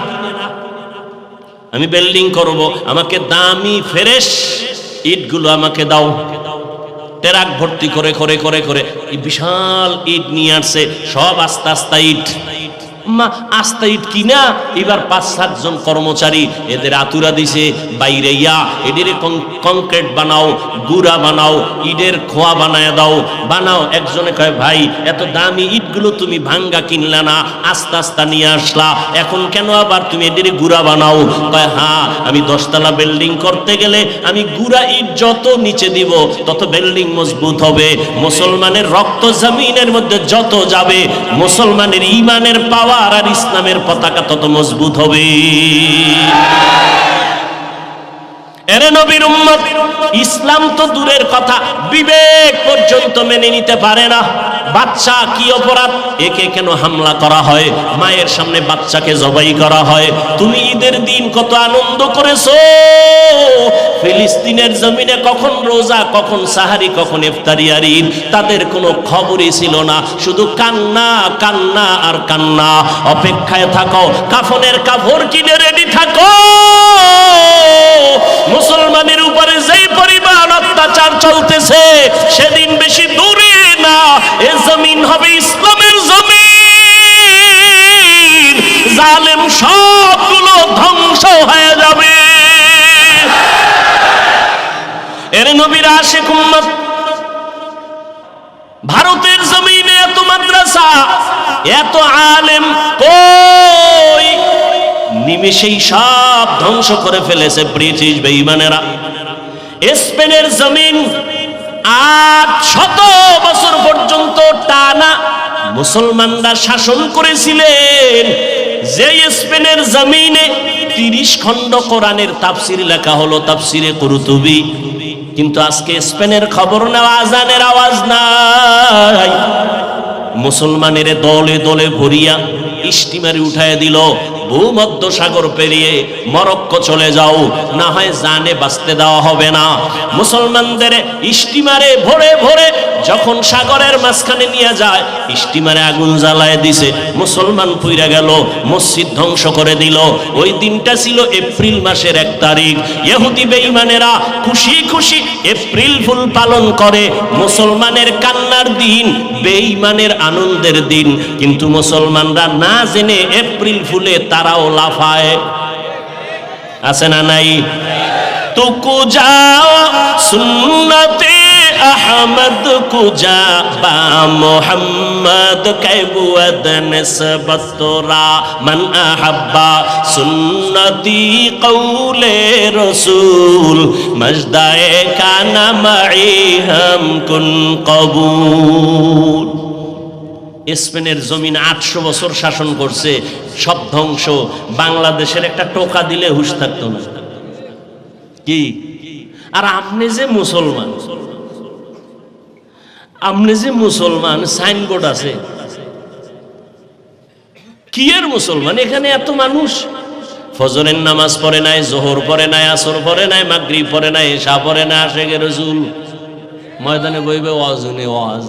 [SPEAKER 1] আমি বিল্ডিং করব, আমাকে দামি ফ্রেশ ইটগুলো আমাকে দাও। ট্রাক ভর্তি করে করে করে করে বিশাল ইট নিয়ে আসছে, সব আস্তে আস্তে ইট। আস্তে ইট কিনা এবার ৫-৭ জন কর্মচারী এদের আতুরা দিছে, বাইরে এদের কংক্রিট বানাও, গুড়া বানাও, ইটের খোয়া বানায় দাও, বানাও। একজনে কয়, ভাই এত দামি ইটগুলো তুমি ভাঙ্গা কিনলা না, আস্তে আস্তে নিয়ে আসলা, এখন কেন আবার তুমি এদের গুড়া বানাও? কয়, হ্যাঁ, আমি 10 তলা বিল্ডিং করতে গেলে আমি গুড়া ইট যত নিচে দিব তত বিল্ডিং মজবুত হবে। মুসলমানের রক্ত জমিনের মধ্যে যত যাবে, মুসলমানের ঈমানের পাওয়ার আর ইসলামের পতাকা তত মজবুত হবে। এরে নবীর উম্মত, ইসলাম তো দূরের কথা, বিবেক পর্যন্ত মেনে নিতে পারে না। বাচ্চা কি অপরাধ, একে কেন হামলা করা হয়, মায়ের সামনে বাচ্চাকে জবাই করা হয়। তুমি ঈদের দিন কত আনন্দ করেছো, ফিলিস্তিনের জমিনে কখন রোজা, কখন সাহারি, কখন ইফতারি আর ঈদ, তাদের কোনো খবরই ছিল না। শুধু কান্না কান্না আর কান্না। অপেক্ষায় থাকো, কাফনের কাপড় কিনে রেডি থাকো। মুসলমানের উপরে যেই পরিমাণ অত্যাচার চলতেছে, সেদিন বেশি দূরে না, এ জমিন হবে ইসলামের জমিন, জালেম সবগুলো ধ্বংস হয়ে যাবে। এর নবীর আশিক উম্মত, ভারতের জমিনে এত মাদ্রাসা, এত আলেম, কই নিমেষেই সব ধ্বংস করে ফেলেছে ব্রিটিশ বেঈমানেরা। স্পেনের জমিন 800 বছর পর্যন্ত টানা মুসলমানরা শাসন করেছিলেন। যে স্পেনের জমিনে 30 খণ্ড কোরআনের তাফসির লেখা হলো, তাফসিরে কুরতুবী, কিন্তু আজকে স্পেনের খবর নেওয়া, আজানের আওয়াজ নাই। মুসলমানের দলে দলে ভরিয়া স্টিমারে উঠায় দিল, ভূমধ্য সাগর পেরিয়ে মরক্কো চলে যাও, না হয় জানে বাঁচতে দেওয়া হবে না। মুসলমানদের স্টিমারে ভরে ভরে যখন সাগরের মাঝখানে নিয়ে যায়, স্টিমারে আগুন জ্বালায় দিছে, মুসলমান পুইরা গেল, মসজিদ ধ্বংস করে দিল। ওই দিনটা ছিল এপ্রিল মাসের 1 তারিখ। ইহুদি বেঈমানেরা খুশি খুশি এপ্রিল ফুল পালন করে, মুসলমানের কান্নার দিন, বেঈমানের আনন্দের দিন। কিন্তু মুসলমানরা না জেনে এপ্রিল ফুলে তারাও লাফায়, আছে না নাই? তুকু যাও সুন্নতে আহমদ কুজা বা মোহাম্মদ কৈবুদ নিসবত তোরা মান আহাব্বা সুন্নতি কৌলে রসুল মজদায়ে কানা মাই হাম কুন কবুল। স্পেনের জমিন 800 বছর শাসন করছে, সব ধ্বংস। বাংলাদেশের একটা টোকা দিলে হুঁশ থাকতো না কি? আর আপনি যে মুসলমান, আপনি যে মুসলমান, সাইনবোর্ড আছে কি এর মুসলমান? এখানে এত মানুষ ফজরের নামাজ পড়ে নাই, জোহর পড়ে নাই, আসর পড়ে নাই, মাগরিব পড়ে নাই, এশা পড়ে নাই, আশেকে রাসূল ময়দানে বইবে ওয়াজনে ওয়াজ,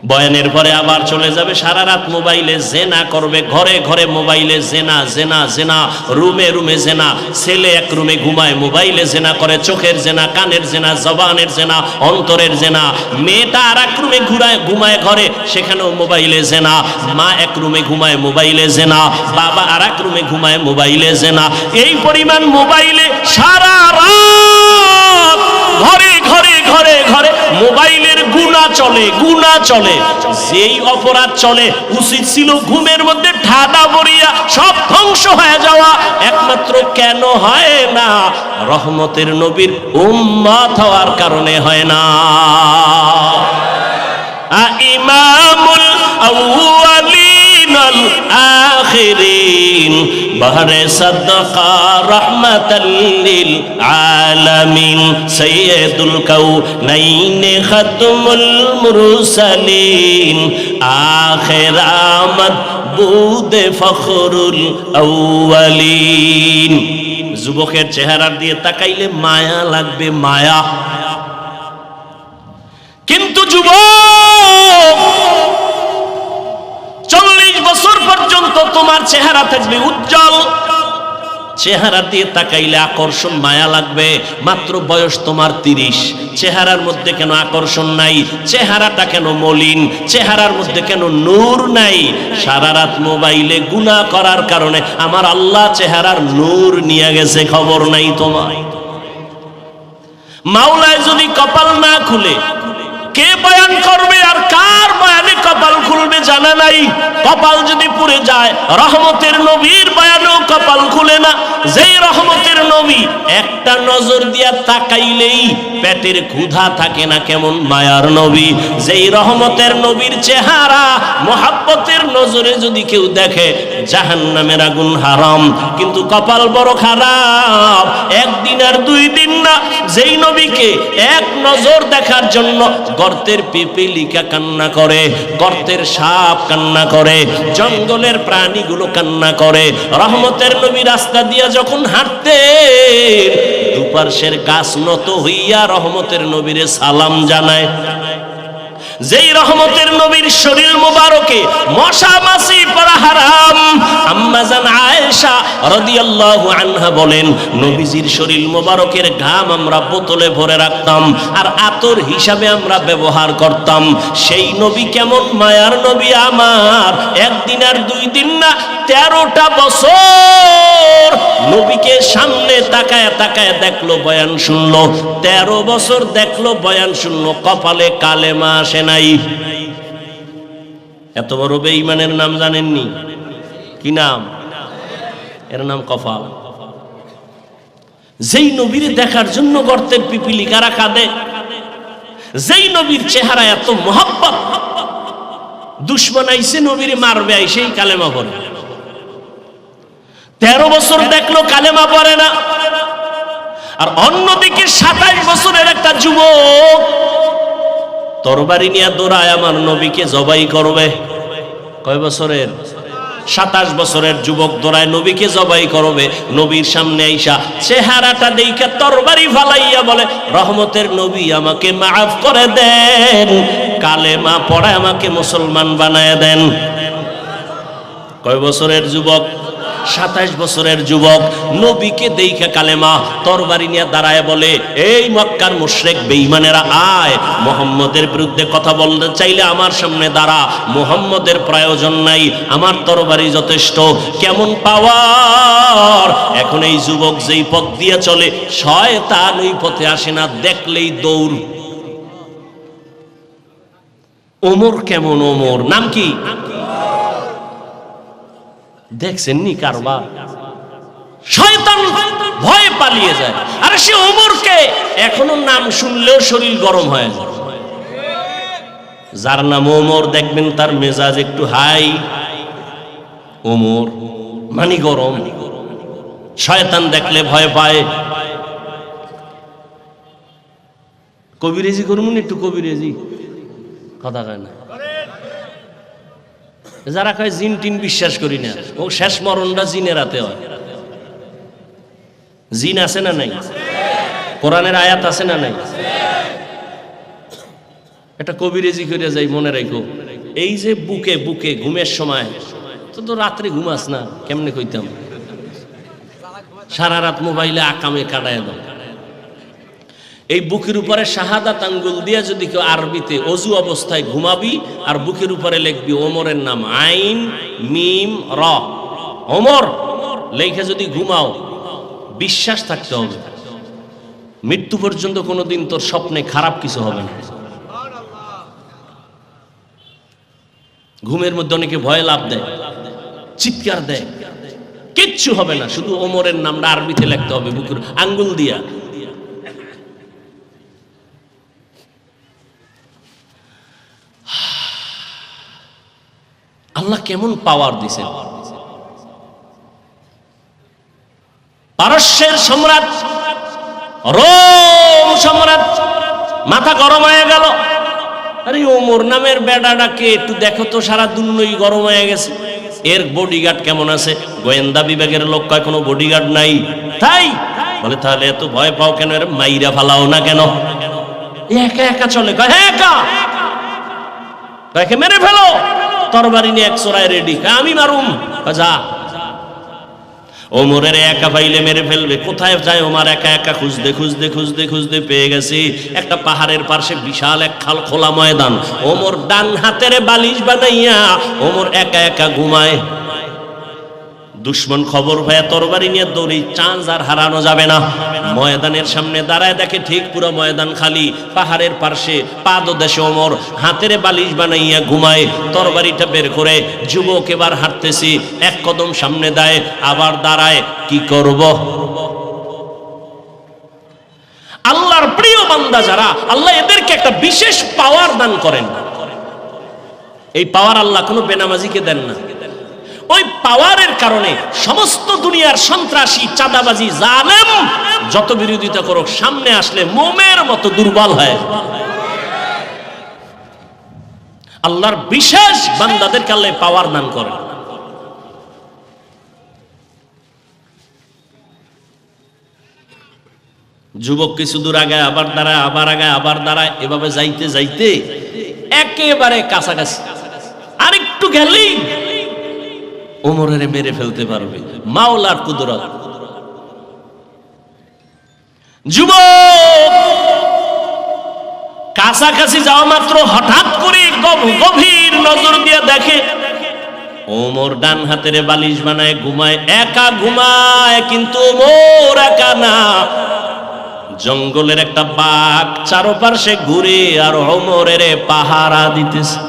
[SPEAKER 1] বয়ানের পরে আবার চলে যাবে, সারা রাত মোবাইলে জেনা করবে, ঘরে ঘরে মোবাইলে জেনা জেনা জেনা, রুমে রুমে জেনা। ছেলে এক রুমে ঘুমায়, মোবাইলে জেনা করে, চোখের জেনা, কানের জেনা, জবানের জেনা, অন্তরের জেনা। মেয়েটা আর এক রুমে ঘুমায় ঘরে, সেখানেও মোবাইলে জেনা। মা এক রুমে ঘুমায়, মোবাইলে জেনা। বাবা আর এক রুমে ঘুমায়, মোবাইলে জেনা। এই পরিমাণ মোবাইলে সারা রাত ঘরে ঘরে ঘরে ঘরে মোবাইলের গুনাহ চলে, গুনাহ চলে। যেই অপরাধ চলে, উচিত ছিল ঘুমের মধ্যে ঠাডা বড়িয়া সব ধ্বংস হয়ে যাওয়া। একমাত্র কেন হয় না? রহমতের নবীর উম্মত হওয়ার কারণে হয় না। ইমামুল আউয়ালিন আল আখিরিন বহরে সাদকা রহমাতাল লিল আলামিন সাইয়্যিদুল কাউনাইন খাতমুল মুরসালিন আখির আমদ বুদে ফখরুল আউয়ালিন। যুবকের চেহারার দিয়ে তাকাইলে মায়া লাগবে, মায়া। কিন্তু যুবক 40 বছর পর্যন্ত তোমার চেহারা থাকবে উজ্জ্বল, চেহারা দিয়ে তাকাইলে আকর্ষণ, মায়া লাগবে। মাত্র বয়স তোমার 30, চেহারার মধ্যে কেন আকর্ষণ নাই? চেহারাটা কেন মলিন? চেহারার মধ্যে কেন নূর নাই? সারা রাত মোবাইলে গুনাহ করার কারণে আমার আল্লাহ চেহারার নূর নিয়ে গেছে, খবর নাই তোমার। মাওলায় যদি কপাল না খুলে, কে বয়ান করবে আর কার বয়ানে কপাল খুলবে জানা নাই। কপাল যদি পুড়ে যায়, রহমতের নবীর বয়ানেও কপাল খুলে না। যেই রহমতের নবী একটা নজর দিয়া তাকাইলেই পেটের ক্ষুধা থাকে না, কেমন মায়ার নবী। যেই রহমতের নবীর চেহারা মোহাব্বতের নজরে যদি কেউ দেখে, জাহান্নামের আগুন হারাম। কিন্তু কপাল বড় খারাপ, একদিন আর 2 দিন না, যেই নবীকে এক নজর দেখার জন্য গর্তের পিপিলিকা কান্না করে, গর্তের সাপ কান্না করে, জঙ্গলের প্রাণীগুলো কান্না করে। রহমতের নবী রাস্তা দিয়া যখন হাঁটতেন, দুপার্শ্বের গাছ নত হইয়া রহমতের নবীরে সালাম জানায়। যেই রহমতের নবীর শরীর মুবারকে মশা মাছি পড়া হারাম, আম্মা জান আয়েশা রাদিয়াল্লাহু আনহা বলেন, নবীজির শরীর মোবারকের ঘাম আমরা বোতলে ভরে রাখতাম আর আতর হিসাবে আমরা ব্যবহার করতাম। সেই নবী কেমন মায়ার নবী আমার, একদিন আর 2 দিন না, 13টা বছর নবীকে সামনে তাকায় তাকায় দেখলো, বয়ান শুনলো। 13 বছর দেখলো, বয়ান শুনলো, কপালে কালেমা আসে নাই। এত বড় বেঈমানের নাম জানেননি? কি নাম? এর নাম কপাল। যেই নবীর দেখার জন্য গর্তের পিপিলিকারা কাঁদে, যেই নবীর চেহারা এত মহব্বত, দুশমন আইছে নবীর মারবে, সেই কালেমা পড়ে। 13 বছর দেখলো, কালেমা পড়ে না। আর অন্যদিকে 27 বছরের একটা যুবক তরবারি নিয়ে দৌড়ায় আমার নবীকে জবাই করবে। কয় বছরের? 27 বছরের যুবক দৌড়ায় নবীকে জবাই করবে। নবীর সামনে আইসা চেহারাটা দেখে তরবারি ফালাইয়া বলে, রহমতের নবী আমাকে মাফ করে দেন, কালেমা পড়ে আমাকে মুসলমান বানায় দেন। কয় বছরের যুবক? 27 বছরের যুবক নবীকে দেখে কালেমা, তরবারি নিয়ে দাঁড়ায় বলে, এই মক্কার মুশরিক বেঈমানেরা, আয় মুহাম্মদের বিরুদ্ধে কথা বলতে চাইলে আমার সামনে দাঁড়া, মুহাম্মদের প্রয়োজন নাই, আমার তরবারি যথেষ্ট। কেমন পাওয়ার! এখন এই যুবক যেই পথ দিয়ে চলে, শয়তান ওই পথে আসে না, দেখলেই দৌড়। ওমর কেমন? ওমর নাম কি দেখছেন নি কারবার? শয়তান ভয়ে পালিয়ে যায়। আরে সে ওমরকে এখনো নাম শুনলেও শরীর গরম হয়ে যায়। যার নাম ওমর দেখবেন তার মেজাজ একটু হাই। ওমর মানে গরম। শয়তান দেখলে ভয় পায়। কবিরেজি করুন একটু, কবিরেজি কথা কয় না। যারা কয় জিন টিন বিশ্বাস করি না, ও শেষ মরণটা জিনের হাতে হয়। জিন আছে না নাই? কোরআনের আয়াত আছে না নাই? এটা কবিরেজি করে যাই, মনে রাখো। এই যে বুকে বুকে ঘুমের সময় তো রাত্রে ঘুমাস না, কেমনে কইতাম? সারা রাত মোবাইলে আকামে কাটায় দাও। এই বুকের উপরে শাহাদাত আঙ্গুল দিয়ে যদি কেউ আরবিতে অজু অবস্থায় ঘুমাবি আর বুকের উপরে লিখবি ওমরের নাম, আইন মিম র, ওমর লেখে যদি ঘুমাও, বিশ্বাস থাকতে হবে মৃত্যু পর্যন্ত কোনোদিন তোর স্বপ্নে খারাপ কিছু হবে না। ঘুমের মধ্যে অনেকে ভয় লাভ দেয়, চিৎকার দেয়, কিচ্ছু হবে না, শুধু ওমরের নামটা আরবিতে লিখতে হবে বুকের আঙ্গুল দিয়া। আল্লাহ কেমন পাওয়ার দিছেন! পারস্যের সম্রাট, রোম সম্রাট মাথা গরম হয়ে গেল। আরে ওমর নামের বেডাটাকে একটু দেখো তো, সারা দুনিয়াই গরম হয়ে গেছে। এর বডিগার্ড কেমন আছে? গোয়েন্দা বিভাগের লোক কয় কোনো বডিগার্ড নাই। তাই বলে, তাহলে এত ভয় পাও কেন? এর মাইরা ফালাও না কেন? একা একা চলে, কয় হ্যাঁ একা, মেরে ফেলো। তরবারি নিয়ে এক চোরায় রেডি, আমি মারুম, যা। ওমরের একা পাইলে মেরে ফেলবে। কোথায় যায় ওমর? একা একা খুঁজতে খুঁজতে খুঁজতে খুঁজতে পেয়ে গেছে একটা পাহাড়ের পাশে বিশাল এক খাল, খোলা ময়দান। ওমর ডান হাতের বালিশ বানাইয়া ওমর একা একা ঘুমায়। দুশ্মন খবর পায় তরবারি নিয়ে দৌড়ি, চান্স আর হারানো যাবে না। ময়দানের সামনে দাঁড়ায় দেখে ঠিক পুরো ময়দান খালি। পাহাড়ের পাশে পাদদেশে ওমর হাতের বালিশ বানাইয়া ঘুমায়। তরবারিটা বের করে যুবক এবার হাঁটতেছি, এক কদম সামনে দেয়, আবার দাঁড়ায়। কি করব? আল্লাহর প্রিয় বান্দা যারা, আল্লাহ এদেরকে একটা বিশেষ পাওয়ার দান করেন। এই পাওয়ার আল্লাহ কোনো বেনামাজিকে দেন না। ওই পাওয়ারের কারণে সমস্ত দুনিয়ার সন্ত্রাসী, চাঁদাবাজি, জালেম যত বিরোধিতা করুক, সামনে আসলে মোমের মতো দুর্বল হয়। আল্লাহর বিশেষ বান্দাদেরকে আল্লাহ পাওয়ার দান করেন। যুবক কিছু দূর আগে আবার দাঁড়ায়, আবার আগে আবার দাঁড়ায়, এভাবে যাইতে যাইতে একেবারে কাছাকাছি। আরেকটু গেলেই ওমরের মেরে ফেলতে পারবে। মাওলার কুদরত। যুবক কাছাকাছি যাওয়া মাত্র হঠাৎ করে গভীর নজর দিয়ে দেখে ওমর ডান হাতের বালিশ বানায় ঘুমায়, একা ঘুমায়, কিন্তু ওমর একা না, জঙ্গলের একটা বাঘ চারপাশে ঘুরে আর ওমরের পাহারা দিতেছে।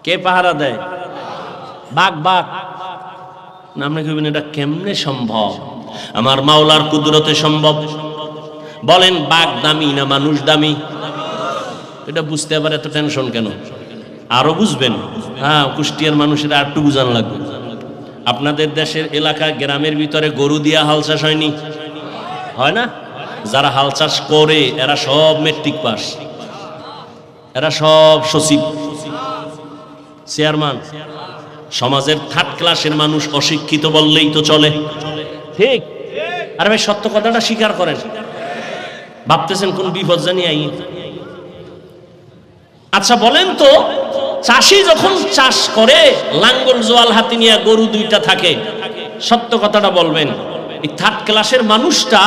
[SPEAKER 1] কে পাহারা দেয়? বাঘ। বাঘ নামে কইবেন এটা কেমনে সম্ভব? আমার মাওলার কুদরতে সম্ভব। বলেন বাঘ দামি না মানুষ দামি? এটা বুঝতে আবার এত টেনশন কেন? আরো বুঝবেন। হ্যাঁ, কুষ্টিয়ার মানুষের আর একটু বুঝান লাগবে। আপনাদের দেশের এলাকা গ্রামের ভিতরে গরু দিয়া হাল চাষ হয়নি? হয় না? যারা হাল চাষ করে এরা সব মেট্রিক পাস, এরা সব সচিব, চেয়ারম্যান। সমাজের থার্ড ক্লাসের মানুষ, অশিক্ষিত বললেই তো চলে। ঠিক? আরে ভাই সত্য কথাটা স্বীকার করেন। ভাবতেছেন কোন বিপদ জানি আই। আচ্ছা বলেন তো, চাষি যখন চাষ করে লাঙ্গল জোয়াল হাতি নিয়ে গরু দুইটা থাকে, সত্য কথাটা বলবেন, এই থার্ড ক্লাসের মানুষটা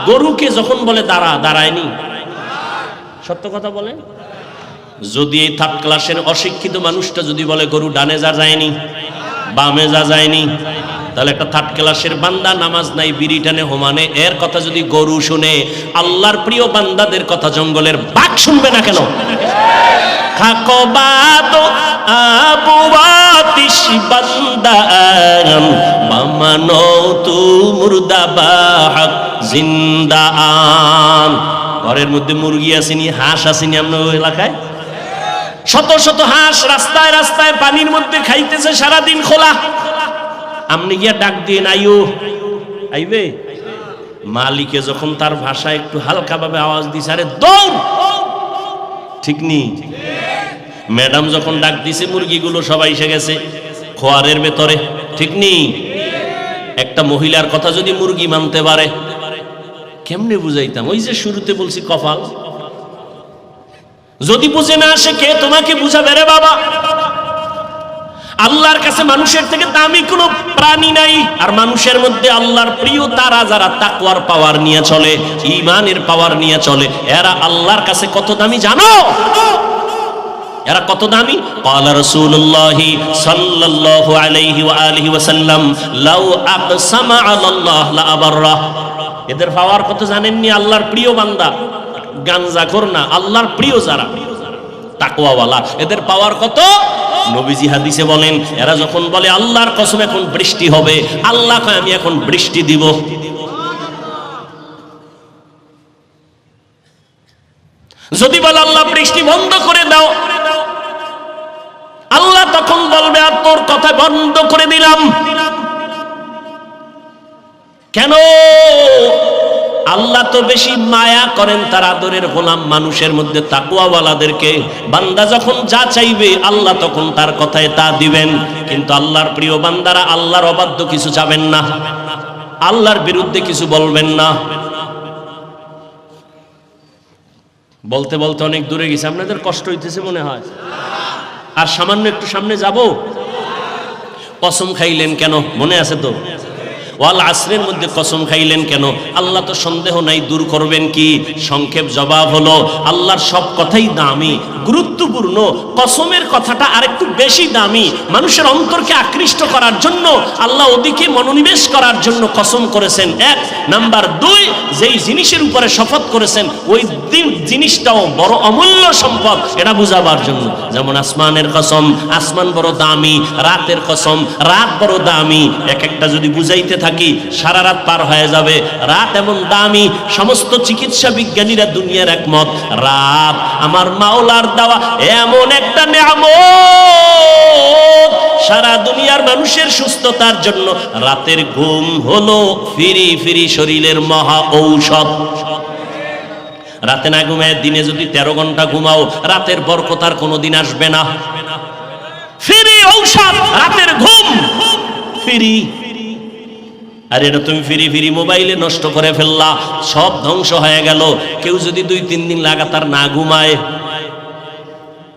[SPEAKER 1] গরুকে যখন বলে দাঁড়া, দাঁড়ায়নি? সত্য কথা বলেন। যদি এই থার্ড ক্লাসের অশিক্ষিত মানুষটা যদি বলে গরু ডানে যা যায়নি, বামে যা যায়নি, তাহলে একটা থার্ড ক্লাসের বান্দা নামাজ নাই, বিড়ি টানে হোমানে, এর কথা যদি গরু শুনে, আল্লাহর প্রিয় বান্দাদের কথা জঙ্গলের বাঘ শুনবে না কেন? খাকবাদ আবুয়াতিশ বান্দাম মামানো তু মুর্দাবাহ জিন্দা আন। ঘরের মধ্যে মুরগি আসেনি, হাঁস আসেনি আপনার এলাকায়? শত শত হাঁস রাস্তায় রাস্তায় পানির মধ্যে খাইতেছে সারাদিন খোলা। আপনি গিয়া ডাক দিয়ে আইও, আইবে? মালিকে যখন তার ভাষায় একটু হালকা ভাবে আওয়াজ দিছে, আরে দৌড়। ঠিক নি? ম্যাডাম যখন ডাক দিছে মুরগিগুলো সবাই এসে গেছে খোয়ারের ভেতরে। ঠিক নি? একটা মহিলার কথা যদি মুরগি মানতে পারে, কেমনে বুঝাইতাম? ওই যে শুরুতে বলছি কপাল। যদি বুঝে না আসে, কে তোমাকে বুঝাবে রে বাবা? আল্লাহর কাছে মানুষের থেকে দামি কোনো প্রাণী নাই। আর মানুষের মধ্যে আল্লাহর প্রিয় তারা যারা তাকওয়ার পাওয়ার নিয়ে চলে, ঈমানের পাওয়ার নিয়ে চলে, এরা আল্লাহর কাছে কত দামি জানো? এরা কত দামি? ক্বালা রাসূলুল্লাহ সাল্লাল্লাহু আলাইহি ওয়া আলিহি ওয়াসাল্লাম লাউ আকসামা আলাল্লাহ লা আবাররা। এদের পাওয়ার কত জানেননি? আল্লাহর প্রিয় বান্দা, গাঞ্জাখোর না, আল্লাহর প্রিয় যারা তাকওয়াওয়ালা, এদের পাওয়ার কত? নবীজি হাদিসে বলেন, এরা যখন বলে আল্লাহর কসম এখন বৃষ্টি হবে, আল্লাহ কয় আমি এখন বৃষ্টি দিব। যদি বলে আল্লাহ বৃষ্টি বন্ধ করে দাও, আল্লাহ তখন বলবে আর তোর কথা বন্ধ করে দিলাম। কেন? আল্লাহ তো বেশি মায়া করেন তার আদরের গোলাম মানুষের মধ্যে তাকওয়াওয়ালাদেরকে। বান্দা যখন যা চাইবে আল্লাহ তখন তার কথায় তা দিবেন। কিন্তু আল্লাহর প্রিয় বান্দারা আল্লাহর অবাধ্য কিছু চাবেন না, আল্লাহর বিরুদ্ধে কিছু বলবেন না। বলতে বলতে অনেক দূরে গেছে, আপনাদের কষ্ট হইতেছে মনে হয়। আর সামান্য একটু সামনে যাব। কসম খাইলেন কেন? মনে আছে তো? ওয়াল আসরের মধ্যে কসম খাইলেন কেন? আল্লাহ তো সন্দেহ নাই দূর করবেন কি? সংক্ষেপ জবাব হলো, আল্লাহর সব কথাই দামি, গুরুত্বপূর্ণ। কসমের কথাটা আরেকটু বেশি দামি। মানুষের অন্তরকে আকৃষ্ট করার জন্য, আল্লাহ ওদিকে মনোনিবেশ করার জন্য কসম করেছেন। এক নাম্বার। দুই, যেই জিনিসের উপরে শপথ করেছেন ওই জিনিসটাও বড় অমূল্য সম্পদ, এটা বুঝাবার জন্য। যেমন আসমানের কসম, আসমান বড় দামি। রাতের কসম, রাত বড় দামি। এক একটা যদি বুঝাইতে থাকি সারা রাত পার হয়ে যাবে। রাত এমন দামি, সমস্ত চিকিৎসা বিজ্ঞানীরা দুনিয়ার একমত, রাত আমার মাওলার দেওয়া এমন একটা নিয়ামত। সারা দুনিয়ার মানুষের সুস্থতার জন্য রাতের ঘুম হলো ফিরি ফিরি শরীরের মহা ঔষধ। রাতে না ঘুমায় দিনে যদি 13 ঘন্টা ঘুমাও, রাতের বরকত আর কোনোদিন আসবে না। ফিরি ঔষধ রাতের ঘুম, ফিরি। আর এটা তুমি ফিরি ফিরি মোবাইলে নষ্ট করে ফেললা, সব ধ্বংস হয়ে গেল। কেউ যদি 2-3 দিন লাগাতার না ঘুমায়,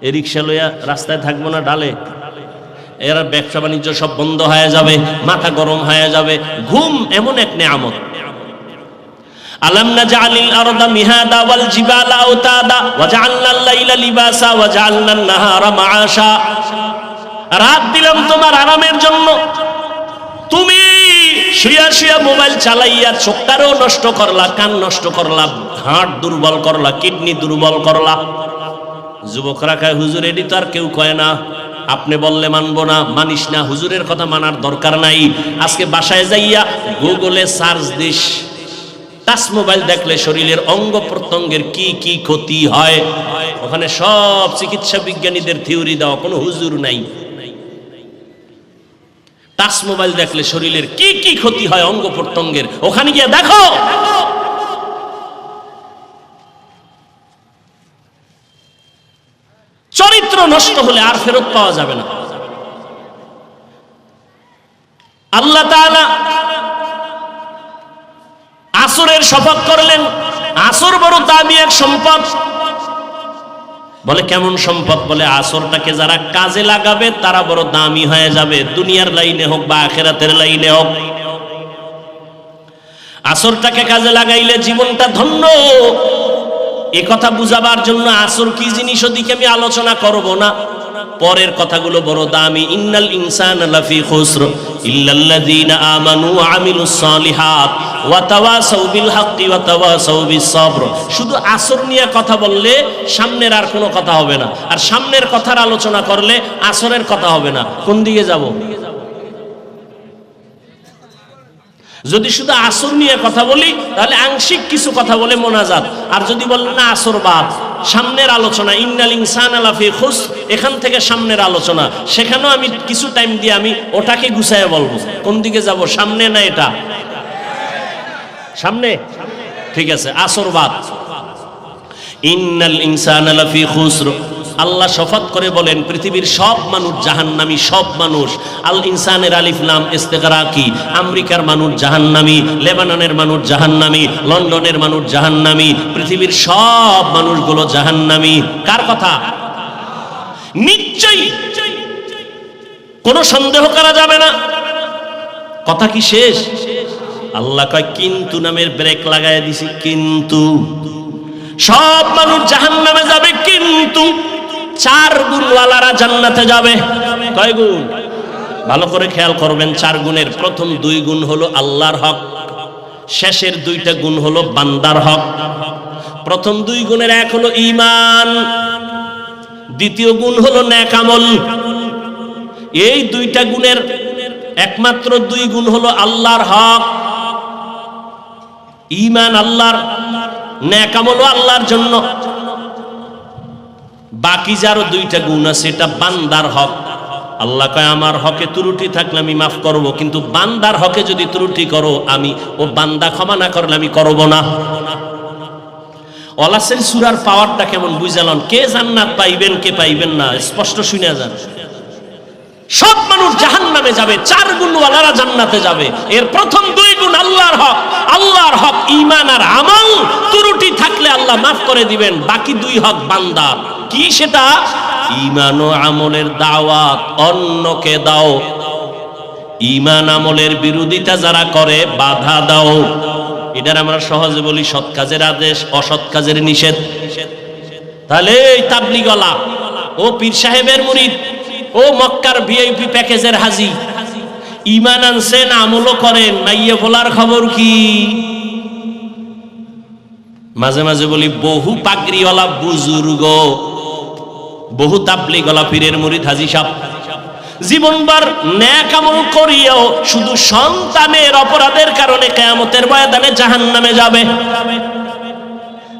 [SPEAKER 1] এ রিক্সা লইয়া রাস্তায় থাকবো না ডালে? এরা ব্যবসা বাণিজ্য সব বন্ধ হয়ে যাবে, মাথা গরম হয়ে যাবে। ঘুম এমন এক নিয়ামত। আলাম নাজআলিল আরদা মিহাদা ওয়াল জিবালা আওতাদা ওয়া জাআলনাল লাইলা লিবাসা ওয়া জাআলনান নাহারা মাআশা। রাত দিলাম তোমার আরামের জন্য, তুমি শুয়া শুয়া মোবাইল চালাইয়া চোখটারও নষ্ট করলা, কান নষ্ট করলা, হার্ট দুর্বল করলা, কিডনি দুর্বল করলা। যুবকরা কয় হুজুর এডি তো আর কেউ কয় না, আপনি বললে মানবো না, মানিস না, হুজুরের কথা মানার দরকার নাই। আজকে বাসায় যাইয়া গুগলে সার্চ দিস, টাচ মোবাইল দেখলে শরীরের অঙ্গ প্রত্যঙ্গের কি কি ক্ষতি হয়, ওখানে সব চিকিৎসা বিজ্ঞানীদের থিওরি দেওয়া, কোনো হুজুর নাই। টাচ মোবাইল দেখলে শরীরের কি কি ক্ষতি হয় অঙ্গ প্রত্যঙ্গের, ওখানে গিয়ে দেখো। চরিত্র নষ্ট হলে আর ফেরত পাওয়া যাবে না। আল্লাহ তাআলা আসরের শপথ করলেন, আসর বড় দামি এক সম্পদ। বলে কেমন সম্পদ? বলে আসরটাকে যারা কাজে লাগাবে তারা বড় দামি হয়ে যাবে, দুনিয়ার লাইনে হোক বা আখিরাতের লাইনে হোক। আসরটাকে কাজে লাগাইলে জীবনটা ধন্য। এ কথা বুঝাবার জন্য আসর কি জিনিস ওদিকে আমি আলোচনা করব না, পরের কথাগুলো বড় দামি। ইন্নাল ইনসানা লাফি খুসর ইল্লাল্লাযীনা আমানু ওয়া আমিলুস সালিহাত ওয়া তাওয়াসাউ বিল হাক্কি ওয়া তাওয়াসাউ বিস সবর। শুধু আসর নিয়ে কথা বললে সামনের আর কোনো কথা হবে না, আর সামনের কথার আলোচনা করলে আসরের কথা হবে না। কোন দিকে যাব? যদি শুধু আসর নিয়ে কথা বলি তাহলে আংশিক কিছু কথা বলে মোনাজাত, আর যদি বলেন না আসর বাদ, সামনের আলোচনা ইন্নাল ইনসানা লাফি খুসর, এখান থেকে সামনের আলোচনা, সেখানেও আমি কিছু টাইম দিয়ে আমি ওটাকে গুছায় বলবো। কোন দিকে যাব? সামনে না এটা? সামনে, ঠিক আছে, আসর বাদ। ইন্নাল ইনসানা লাফি খুসর, আল্লাহ শপথ করে বলেন পৃথিবীর সব মানুষ জাহান্নামী, সব মানুষ। আল ইনসানের আলিফ লাম ইস্তেগরাকি, আমেরিকার মানুষ জাহান্নামী, লেবাননের মানুষ জাহান্নামী, লন্ডনের মানুষ জাহান্নামী, পৃথিবীর সব মানুষগুলো জাহান্নামী। কার কথা? নিশ্চয়ই, কোনো সন্দেহ করা যাবে না। কথা কি শেষ? আল্লাহ কয় কিন্তু নামের ব্রেক লাগায় দিছি। কিন্তু সব মানুষ জাহান্নামে যাবে, কিন্তু 4 গুণওয়ালারা জান্নাতে যাবে। কয় গুণ? ভালো করে খেয়াল করবেন। 4 গুণের প্রথম 2 গুণ হলো আল্লাহর হক, শেষের 2টা গুণ হলো বান্দার হক। প্রথম 2 গুণের এক হলো ঈমান, দ্বিতীয় গুণ হলো নেক আমল। এই 2টা গুণের একমাত্র 2 গুণ হলো আল্লাহর হক। ঈমান আল্লাহর, নেক আমলও আল্লাহর জন্য। বাকি যারও 2টা গুণ আছে এটা বান্দার হক। আল্লাহ কয় আমার হকে ত্রুটি থাকলে আমি মাফ করব, কিন্তু বান্দার হকে যদি ত্রুটি করো, আমি ও বান্দা ক্ষমা না করলে আমি করব না। ওয়ালাসের সূরার পাওয়ারটা কেমন বুঝালেন? কে জান্নাত পাইবেন, কে পাইবেন না স্পষ্ট শুনে যান। সব মানুষ জাহান্নামে যাবে, 4 গুণওয়ালারা জান্নাতে যাবে। এর প্রথম 2 গুণ আল্লাহর হক। আল্লাহর হক ঈমান আর আমল, ত্রুটি থাকলে আল্লাহ মাফ করে দিবেন। বাকি 2 হক বান্দার। কি সেটা? ঈমান ও আমলের দাওয়াত অন্যকে দাও, ঈমান আমলের বিরোধিতা যারা করে বাধা দাও। এটার আমরা সহজে বলি সৎ কাজের আদেশ, অসৎ কাজের নিষেধ। তাহলে এই তাবলীগওয়ালা, ও পীর সাহেবের মুরিদ, ও মক্কার ভিআইপি প্যাকেজের হাজি, ঈমান আনছেন, আমলও করেন, মাইয়ে বলার খবর কি? মাঝে মাঝে বলি বহু পাগড়িওয়ালা বুজুর্গ, বহু তাবলীগওয়ালা পীরের মুরিদ হাজি সাহেব জীবনভর নেক আমল করিয়াও শুধু সন্তানের অপরাধের কারণে কিয়ামতের ময়দানে জাহান্নামে যাবে।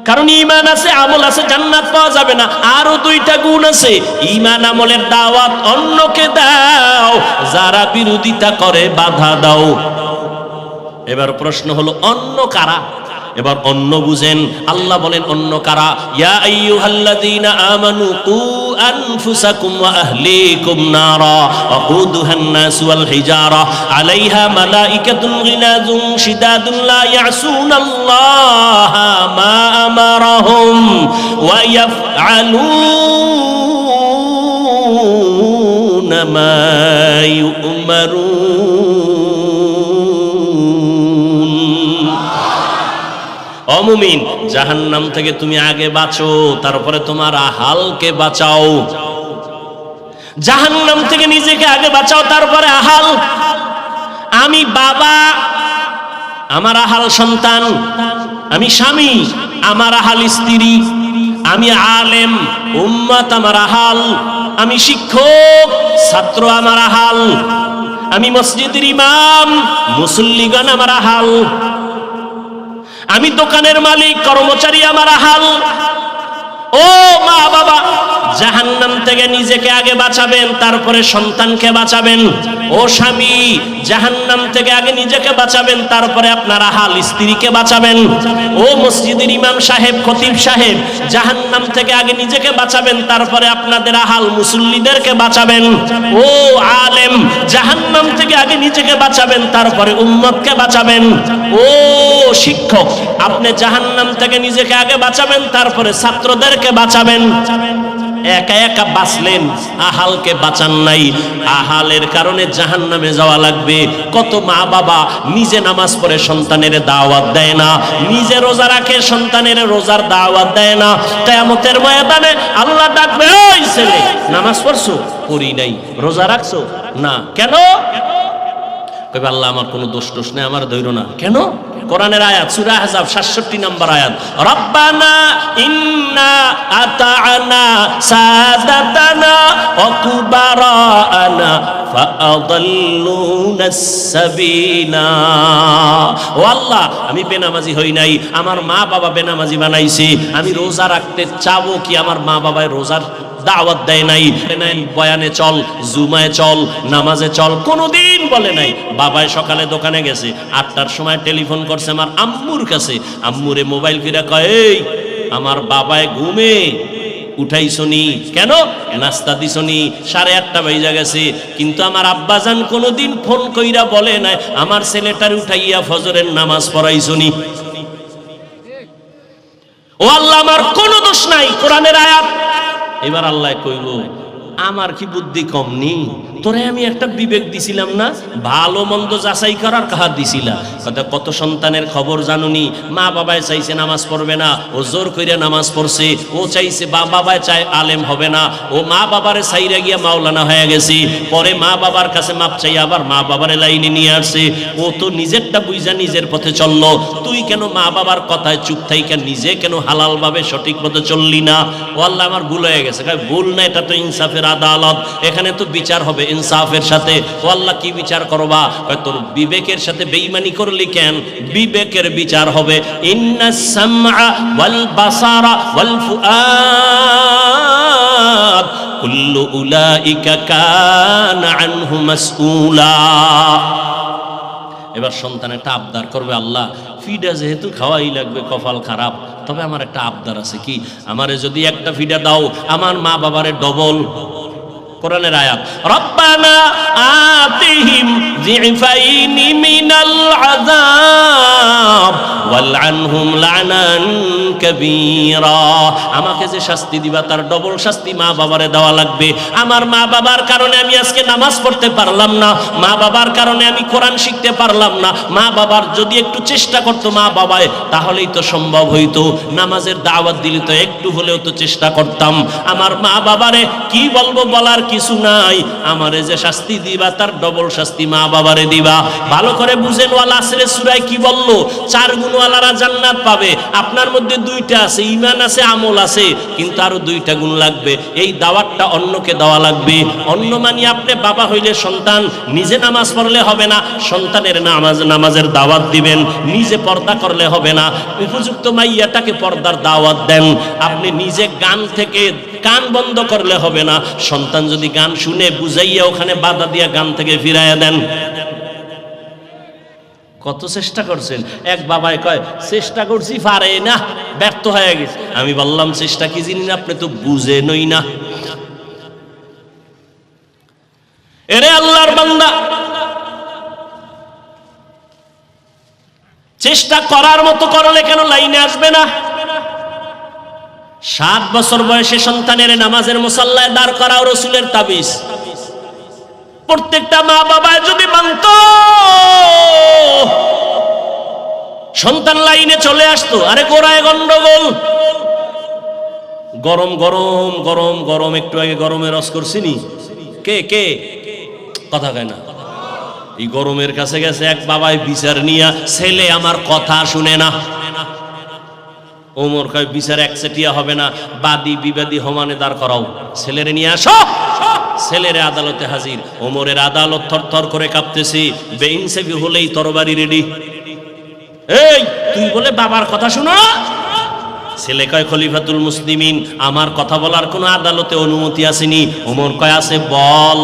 [SPEAKER 1] কারণ ঈমান আছে, আমল আছে, জান্নাত পাওয়া যাবে না। আরো 2টা গুণ আছে। ঈমান আমলের দাওয়াত অন্যকে দাও, যারা বিরোধিতা করে বাধা দাও। এবার প্রশ্ন হলো অন্য কারা? এবার অন্য বুঝেন। আল্লাহ বলেন অন্য কারা? ইয়া আইয়ুহাল্লাযীনা আমানু কু আনফুসাকুম ওয়া আহলিকুম নারা ওয়াকুদুহান নাস ওয়াল হিজারা আলাইহা মালাইকাতুন গিলাযুন শিদাদুন লা ইয়াসুনাল্লাহা মা আমারাহুম ওয়া ইয়াফআলুন মা ইউমারুন। ও মুমিন, জাহান্নাম থেকে তুমি আগে বাঁচো, তারপরে তোমার আহালকে বাঁচাও। জাহান্নাম থেকে নিজেকে আগে বাঁচাও, তারপরে আহাল। আমি বাবা, আমার আহাল সন্তান। আমি স্বামী, আমার আহাল স্ত্রী। আমি আলেম, উম্মত আমার আহাল। আমি শিক্ষক, ছাত্র আমার আহাল। আমি মসজিদের ইমাম, মুসল্লিগণ আমার আহাল। আমি দোকানের মালিক, কর্মচারী আমার আহাল। ও মা বাবা, জাহান্নাম থেকে নিজেকে আগে বাঁচাবেন, তারপরে সন্তানকে বাঁচাবেন। ও স্বামী, জাহান্নাম থেকে আগে নিজেকে বাঁচাবেন, তারপরে আপনার আহাল স্ত্রীকে বাঁচাবেন। ও মসজিদের ইমাম সাহেব, খতিব সাহেব, জাহান্নাম থেকে আগে নিজেকে বাঁচাবেন, তারপরে আপনাদের আহাল মুসল্লিদেরকে বাঁচাবেন। ও আলেম, জাহান্নাম থেকে আগে নিজেকে বাঁচাবেন, তারপরে উম্মতকে বাঁচাবেন। ও শিক্ষক, আপনি জাহান্নাম থেকে নিজেকে আগে বাঁচাবেন, তারপরে ছাত্রদেরকে বাঁচাবেন। একা একা বাঁচলেন, আহালকে বাঁচান নাই। আহালের কারণে জাহান্নামে যাওয়া লাগবে। কত মা বাবা নিজে নামাজ পড়ে সন্তানের দাওয়াত দেয় না, নিজে রোজা রাখে সন্তানের রোজার দাওয়াত দেয় না। কিয়ামতের ময়দানে আল্লাহ ডাকবে, ওই ছেলে নামাজ পড়ছো? পড়ি নাই। রোজা রাখছো? না। কেন? কইবে আল্লাহ আমার কোনো দোষ টোষ নেই, আমার ধৈর্য না। কেন? কোরআনের আয়াত, সূরা আহজাব 67 নম্বর আয়াত, রব্বানা ইন্না আতা'না সাদাতানা ওয়া কুবারানা ফাআদাল্লুনাস সাবিলা। ও আল্লাহ, আমি বেনামাজি হই নাই, আমার মা বাবা বেনামাজি বানাইছে। আমি রোজা রাখতে চাবো কি? আমার মা বাবায় রোজার দাওয়াত দেয় নাই। বয়ানে চল, জুমায় চল, নামাজে চল, কোনোদিন বলে নাই। বাবায় সকালে দোকানে গেছে, 8টার সময় টেলিফোন করছে আমার আম্মুর কাছে। আম্মুরে মোবাইল ফিরা কয়, এই আমার বাবায় ঘুমে উঠাইছনি কেন? নাস্তা দিছনি? 8:30 বাজে গেছে। কিন্তু আমার আব্বাজান কোনোদিন ফোন কইরা বলে নাই আমার ছেলেটার উঠাইয়া ফজরের নামাজ পড়াইছনি। ও আল্লাহ, আমার কোনো দোষ নাই। কোরআনের আয়াত। এবার আল্লাহ কইল, আমার কি বুদ্ধি কম নি? তোরে আমি একটা বিবেক দিছিলাম না, ভালো মন্দ যাচাই করার কাহা দিছিলা। কত সন্তানের খবর জানুনি, মা বাবায় চাইছে নামাজ পড়বে না, ও জোর কইরা নামাজ পড়ছে। ও চাইছে বাবায় চায় আলেম হবে না, ও মা বাবারে চাইরা গিয়া মাওলানা হয়ে গেছে। পরে মা বাবার কাছে মাপ চাই আবার মা বাবারে লাইনে নিয়ে আসছে। ও তো নিজেরটা বুঝা নিজের পথে চললো। তুই কেন মা বাবার কথায় চুপ থাইকা নিজে কেন হালাল ভাবে সঠিক পথে চললি না? ও আল্লাহ, আমার ভুল হয়ে গেছে। ভুল না, এটা তো ইনসাফের আদালত, এখানে তো বিচার হবে ইনসাফের সাথে। ও আল্লাহ, কি বিচার করবা? তোর বিবেকের সাথে বেঈমানি করলি কেন? বিবেকের বিচার হবে। ইন্নাস সামআ ওয়াল বাসারা ওয়াল ফুআদ কুল্লু উলাইকা কানা আনহু মাসউলা। এবার সন্তান একটা আবদার করবে, আল্লাহ ফিডা যেহেতু খাওয়াই লাগবে, কপাল খারাপ, তবে আমার একটা আবদার আছে। কি? আমারে যদি একটা ফিডা দাও, আমার মা বাবারে ডবল। কোরআনের আয়াত, রব্বানা আতিহিম যিফাইনি মিনাল আযাব ওয়ালআনহুম লানান কাবীরা। আমাকে যে শাস্তি দিবা তার ডবল শাস্তি মা বাবারে দেওয়া লাগবে। আমার মা বাবার কারণে আমি আজকে নামাজ পড়তে পারলাম না, মা বাবার কারণে আমি কোরআন শিখতে পারলাম না। মা বাবার যদি একটু চেষ্টা করতো মা বাবায়, তাহলেই তো সম্ভব হইতো। নামাজের দাওয়াত দিলে তো একটু হলেও তো চেষ্টা করতাম। আমার মা বাবারে কি বলবো, বলার কিছু নাই। আমারে যে শাস্তি দিবা তার ডবল শাস্তি মা বাবারে দিবা। ভালো করে বুঝেন, ওয়াল আসরের সূরায় কি বললো? 4 গুণওয়ালারা জান্নাত পাবে। আপনার মধ্যে 2টা আছে, ঈমান আছে, আমল আছে, কিন্তু আরো 2টা গুণ লাগবে। এই দাওয়াতটা অন্যকে দেওয়া লাগবে। অন্য মানে আপনি বাবা হইলে সন্তান নিজে নামাজ পড়লে হবে না, সন্তানের নামাজের দাওয়াত দিবেন। নিজে পর্দা করলে হবে না, উপযুক্ত মাইয়াটাকে পর্দার দাওয়াত দেন। আপনি নিজে গান থেকে কান বন্ধ করলে হবে না, সন্তান যদি গান শুনে বুঝাইয়া ওখানে বাধা দিয়া গান থেকে ফিরাইয়া দেন। কত চেষ্টা করছেন? এক বাবাই কয়, চেষ্টা করছি পারে না, ব্যর্থ হয়ে গেছে। আমি বললাম, চেষ্টা কি জিনিস আপনি তো বুঝেনই না। এরে আল্লাহর বান্দা, চেষ্টা করার মতো করলে কেন লাইনে আসবে না? 7 বছর বয়সে সন্তানের নামাজের মুসাল্লায় দাঁড় করাও রাসূলের তাবিজ। প্রত্যেকটা মা বাবা যদি মানত, সন্তান লাইনে চলে আসতো। আরে গোড়ায় গন্ডগোল, গরম গরম গরম গরম, একটু আগে গরমে রস করছিনি, কে কে কথা কয় না। এই গরমের কাছে গেছে এক বাবাই বিচার নিয়া, ছেলে আমার কথা শুনে না। ওমর কয় বিচার একচেটিয়া হবে না, বাদী বিবাদী সমানে দাঁড় করাও, ছেলেরে নিয়ে আসো। ছেলেরে আদালতে হাজির। ওমরের আদালত থরথর করে কাঁপতেছে, বেইনসাফি হলেই তরবারি রেডি। এই তুই বলে বাবার কথা শুনো? ছেলে কয় খলিফাতুল মুসলিমিন, আমার কথা বলার কোনো আদালতে অনুমতি আসেনি। ওমর কয় আছে, বল।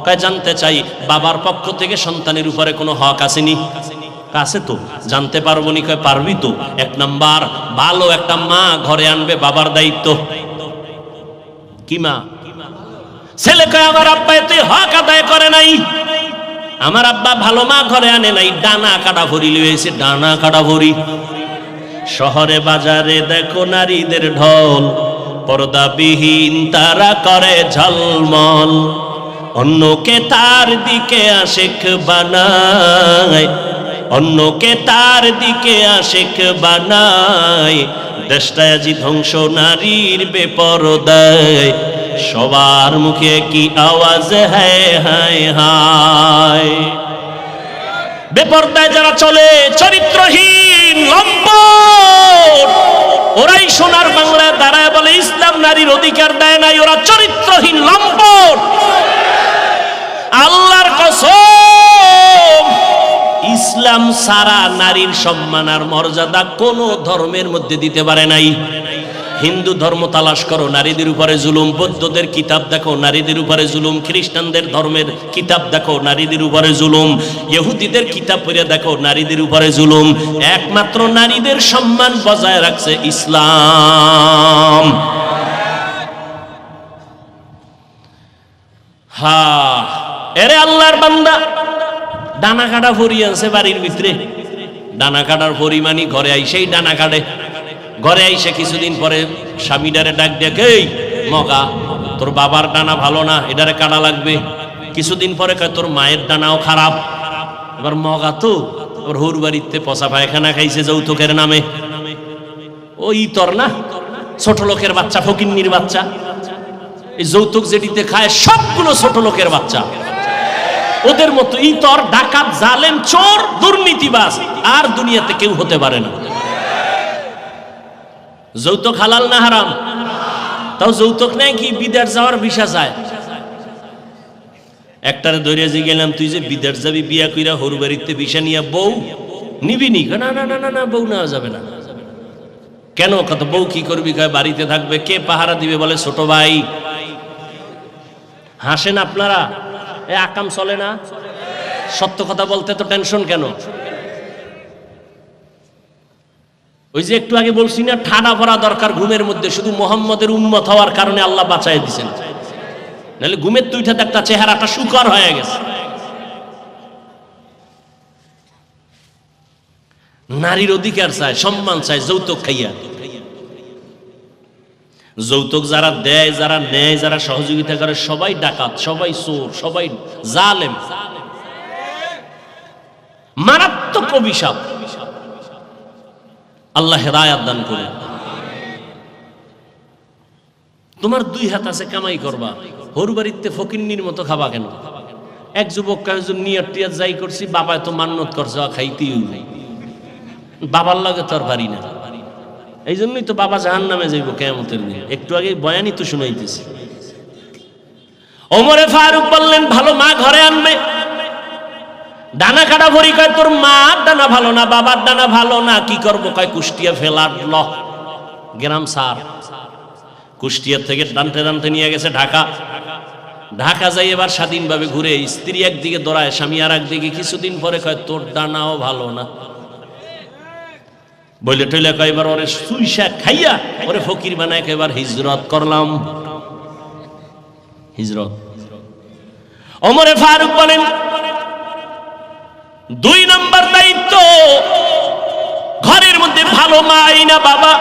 [SPEAKER 1] কয় জানতে চাই বাবার পক্ষ থেকে সন্তানের উপরে কোনো হক আসেনি? আছে তো, জানতে পারবো নি? কয় পারবি তো। এক নাম্বার, ভালো একটা মা ঘরে আনবে, বাবার দায়িত্ব। কি মা? ছেলে কয় আমার আব্বা এতে হক আদায় করে নাই, আমার আব্বা ভালো মা ঘরে আনে নাই, ডানা কাটা ভরি লইছে, ডানা কাটা ভরি। শহরে বাজারে দেখো নারীদের ঢল, পর্দাবিহীন তারা করে ঝলমল, অন্যকে তার দিকে আশিক বানায়, অন্যকে তার দিকে আশিক বানায়, দেশটায় আজি ধ্বংস নারীর বেপরদায়, সবার মুখে কি আওয়াজ, হায় হায় হায়। বেপরদায় যারা চলে, চরিত্রহীন লম্পট, ওরাই সোনার বাংলায় দাঁড়ায় বলে ইসলাম নারীর অধিকার দেয় নাই, ওরা চরিত্রহীন লম্পট। আল্লাহর কসম, ইসলাম সারা নারীর সম্মান আর মর্যাদা কোন ধর্মের মধ্যে দিতে পারে নাই। হিন্দু ধর্ম তালাশ করো, নারীদের উপরে জুলুম। বৌদ্ধদের কিতাব দেখো, নারীদের উপরে জুলুম। খ্রিস্টানদের ধর্মের কিতাব দেখো, নারীদের উপরে জুলুম। ইহুদিদের কিতাব পড়ে দেখো, নারীদের উপরে জুলুম। একমাত্র নারীদের সম্মান বজায় রাখছে ইসলাম। হা, এরে আল্লাহর বান্দা, ডানা কাটা ভরি আছে বাড়ির ভিতরে। ডানা কাটার পরিমাণই ঘরে আইসেই ডানা কাটে। ঘরে আইসে কিছুদিন পরে স্বামীটারে ডাক দেখে, এই মগা, তোর বাবার ডানা ভালো না, এটারে কাটা লাগবে। কিছুদিন পরে কয় তোর মায়ের ডানাও খারাপ। এবার মগা তো ওর হুর বাড়িতে পচা পায়খানা খাইছে যৌতুকের নামে। ওই তোর না, ছোট লোকের বাচ্চা, ফকিন্নির বাচ্চা। এই যৌতুক যেটিতে খায় সবগুলো ছোট লোকের বাচ্চা। ওদের মতো ইতর, ডাকাত, জালেম, চোর, দুর্নীতিবাজ আর দুনিয়াতে কেউ হতে পারে না। যৌতুক হালাল না হারাম? তাও যৌতুক নেই কি বিদেশ যাওয়ার ভিসা যায়। একটারে ধরে যে গেলাম, তুই যে বিদেশ যাবি, বিয়া কইরা হরু বাড়িতে ভিসা নিয়ে বউ নিবি নি? না না না না না, বউ নেওয়া যাবে না। কেন? কত বউ কি করবি? কয় বাড়িতে থাকবে। কে পাহারা দিবে? বলে ছোট ভাই। হাসেন আপনারা, এ আকাম চলে না? সত্য কথা বলতে তো টেনশন কেন? ওই যে একটু আগে বলছি না, ঠাডা ভরা দরকার ঘুমের মধ্যে, শুধু মোহাম্মদের উম্মত হওয়ার কারণে আল্লাহ বাঁচাই দিয়েছেন। নাহলে ঘুমের তুইটাতে একটা চেহারাটা সুকর হয়ে গেছে। নারীর অধিকার চায়, সম্মান চায়, যৌতুক খাইয়া। যৌতুক যারা দেয়, যারা নেয়, যারা সহযোগিতা করে, সবাই ডাকাত, সবাই চোর, সবাই জালেম। মারাত্মক অভিশাপ। আল্লাহ হেদায়াত দান করে। তোমার দুই হাত আছে, কামাই করবা, হরু বাড়িতে ফকিন্নির মতো খাবা কেন? এক যুবক নিয়ত টিয়াত যাই করছি, বাবায় তো মান্নত করছে, খাইতেই নাই, বাবার লাগে তো আর পারি না। এই জন্যই তো বাবা জাহান্নামে যাইব কিয়ামতের দিন। একটু আগে বয়ানই তো শুনাইতেছি। ওমরে ফারুক বললেন, ভালো মা ঘরে আনবে। ডানা কাটা ভরি। কয় তোর মার ডানা ভালো না, বাবার ডানা ভালো না, কি করবো? কয় কুষ্টিয়া ফেলার ল গ্রাম সার। কুষ্টিয়া থেকে ডানতে ডানতে নিয়ে গেছে ঢাকা। ঢাকা যাই এবার স্বাধীনভাবে ঘুরে, স্ত্রী একদিকে দৌড়ায়, স্বামী আর একদিকে। কিছুদিন পরে কয় তোর ডানাও ভালো না। বইলে টইলে কয় এবার ওরে সুইসা খাইয়া ওরে ফকির বানায়, এবার হিজরত করলাম। হিজরত। ওমরে ফারুক বলেন, 2 নম্বর দায়িত্ব, ঘরের মধ্যে ভালো মা আইনা বাবা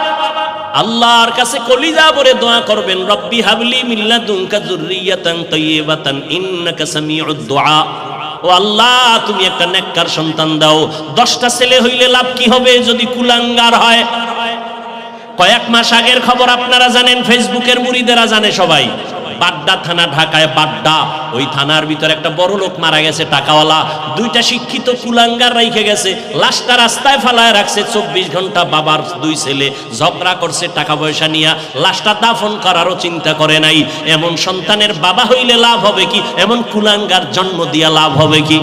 [SPEAKER 1] আল্লাহর কাছে কলিজা ভরে দোয়া করবেন, রব্বি হাবলি মিন লাদুনকা যুররিয়াতান তাইয়্যিবাতান ইন্নাকা সামিউদ দুআ। ও আল্লাহ, তুমি একটা নেককার সন্তান দাও। 10টা ছেলে হইলে লাভ কি হবে যদি কুলাঙ্গার হয়? কয়েক মাস আগের খবর আপনারা জানেন, ফেসবুকের মুরিদেরা জানে সবাই। বাড্ডা থানা, ঢাকায় বাড্ডা, ওই থানার ভিতর একটা বড় লোক মারা গেছে, টাকাওয়ালা। 2টা শিক্ষিত কুলাঙ্গার রাইখে গেছে, লাশটা রাস্তায় ফালায় রাখছে। 24 ঘন্টা বাবার 2 ছেলে ঝগড়া করছে টাকা পয়সা নিয়ে, লাশটা দাফন করারও চিন্তা করে নাই। এমন সন্তানের বাবা হইলে লাভ হবে কি? এমন কুলাঙ্গার জন্ম দিয়া লাভ হবে কি?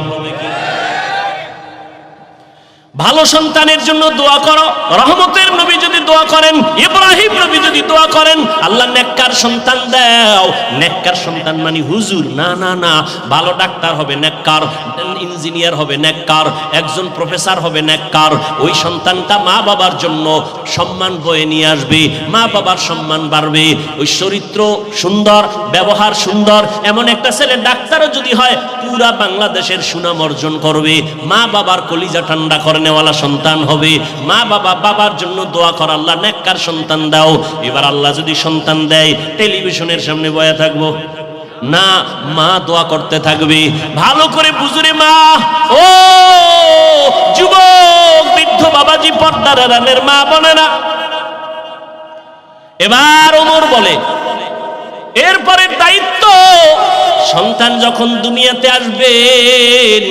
[SPEAKER 1] ভালো সন্তানের জন্য দোয়া করো। রহমতের নবী যদি দোয়া করেন, ইব্রাহিম নবী যদি দোয়া করেন, আল্লাহ নেককার সন্তান দাও। নেককার সন্তান মানে হুজুর না, না না, ভালো ডাক্তার হবে নেককার, ইঞ্জিনিয়ার হবে নেককার, একজন প্রফেসর হবে নেককার। ওই সন্তানটা মা বাবার জন্য সম্মান বয়ে নিয়ে আসবে, মা বাবার সম্মান বাড়বে। ওই চরিত্র সুন্দর, ব্যবহার সুন্দর, এমন একটা ছেলে ডাক্তারও যদি হয়, পুরা বাংলাদেশের সুনাম অর্জন করবে। মা বাবার কলিজা ঠান্ডা করে নেওয়ালা সন্তান হবে। মা বাবা, বাবার জন্য দোয়া কর, আল্লাহ নেককার সন্তান দাও। এবার আল্লাহ যদি সন্তান দেয়, টেলিভিশনের সামনে বয়া থাকবো না, মা দোয়া করতে থাকবে। ভালো করে বুঝুরে মা, ও যুবক বৃদ্ধ বাবাজি, পর্দার আড়ালের মা বোনেরা। এবার ওমর বলে, এরপরে দায়িত্ব, সন্তান যখন দুনিয়াতে আসবেন,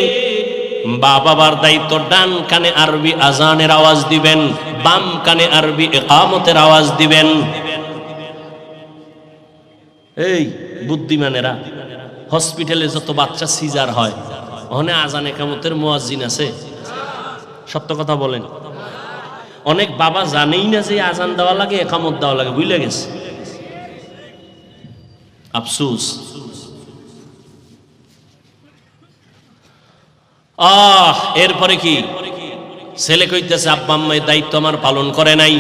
[SPEAKER 1] বাবার দায়িত্ব, ডান কানে আরবি আজানের আওয়াজ দিবেন, বাম কানে আরবি ইকামতের আওয়াজ দিবেন। এই বুদ্ধিমানেরা, হসপিটালে যত বাচ্চা সিজার হয়, ওখানে আজান ইকামতের মুয়াজ্জিন আছে? সত্য কথা বলেন। অনেক বাবা জানেই না যে আজান দেওয়া লাগে, ইকামত দেওয়া লাগে, ভুলে গেছে। আফসোস। এরপরে কি? ছেলে কইতেছে, আব্বা আম্মা এই দায়িত্ব আমার পালন করে নাই।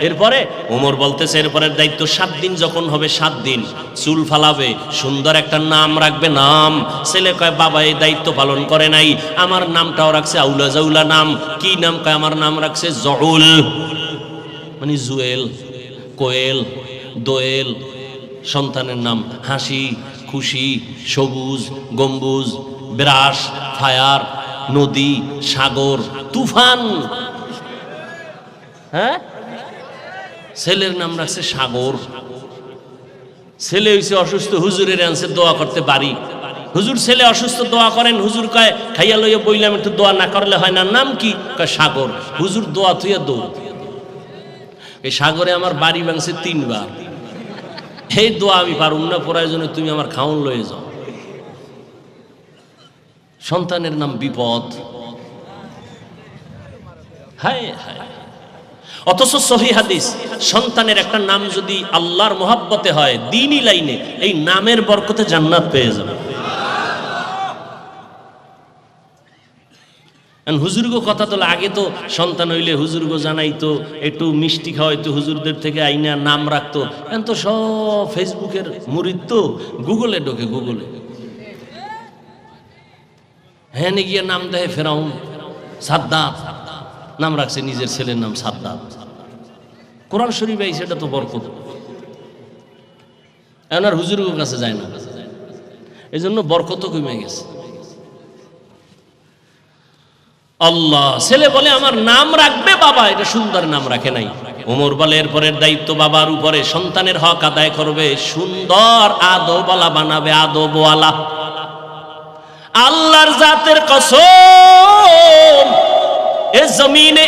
[SPEAKER 1] এরপরে ওমর বলতেছে, এরপরের দায়িত্ব 7 দিন যখন হবে, 7 দিন চুল ফালাবে, সুন্দর একটা নাম রাখবে, নাম। ছেলে কয়, বাবা এই দায়িত্ব পালন করে নাই, আমার নামটাও রাখছে আউলা জাউলা নাম। কি নাম? কয়, আমার নাম রাখছে জউল, মানে জুয়েল, কোয়েল, দোয়েল। সন্তানের নাম হাসি, খুশি, সবুজ, গম্বুজ, বিরাস, ফায়ার, নদী, সাগর, তুফান। হ্যাঁ, ছেলের নাম রাখছে সাগর। ছেলে হইছে অসুস্থ, হুজুরের আনছে দোয়া করতে পারি। হুজুর ছেলে অসুস্থ, দোয়া করেন। হুজুর কয়, খাইয়া লইয়া বইলাম, একটু দোয়া না করলে হয় না। নাম কি? কয় সাগর। হুজুর দোয়া থুইয়া দৌড়। এই সাগরে আমার বাড়ি ভাঙছে 3 বার। এই দোয়া আমি পারুম না, প্রয়োজনে তুমি আমার খাওন লয়ে যাও। সন্তানের নাম বিপদ। হায় হায়। অথচ সহিহ হাদিস, সন্তানের একটা নাম যদি আল্লাহর মহব্বতে হয়, দ্বীনি লাইনে, এই নামের বরকতে জান্নাত পেয়ে যাবে। হুজুরগো কথা তো আগে তো সন্তান হইলে হুজুরগো জানাইতো, একটু মিষ্টি খাওয়াইতো, হুজুরদের থেকে আইনা নাম রাখতো। এখন তো সব ফেসবুকের মুরিদ, তো গুগলে ঢোকে, গুগলে হ্যাঁ গিয়ে নাম দেয় ফেরাউন, সাদ্দাত নাম রাখছে নিজের ছেলের নাম সাদ্দাত। কোরআন শরীফে সেটা তো বরকত। এখন আর হুজুরের কাছে যায় না, এই জন্য বরকত কমে গেছে। আল্লাহ, ছেলে বলে আমার নাম রাখবে বাবা, এটা সুন্দর নাম রাখে নাই। ওমর বলে, এরপরের দায়িত্ব বাবার উপরে, সন্তানের হক আদায় করবে, সুন্দর আদবওয়ালা বানাবে, আদবওয়ালা। আল্লাহর জাতের কসম, এ জমিনে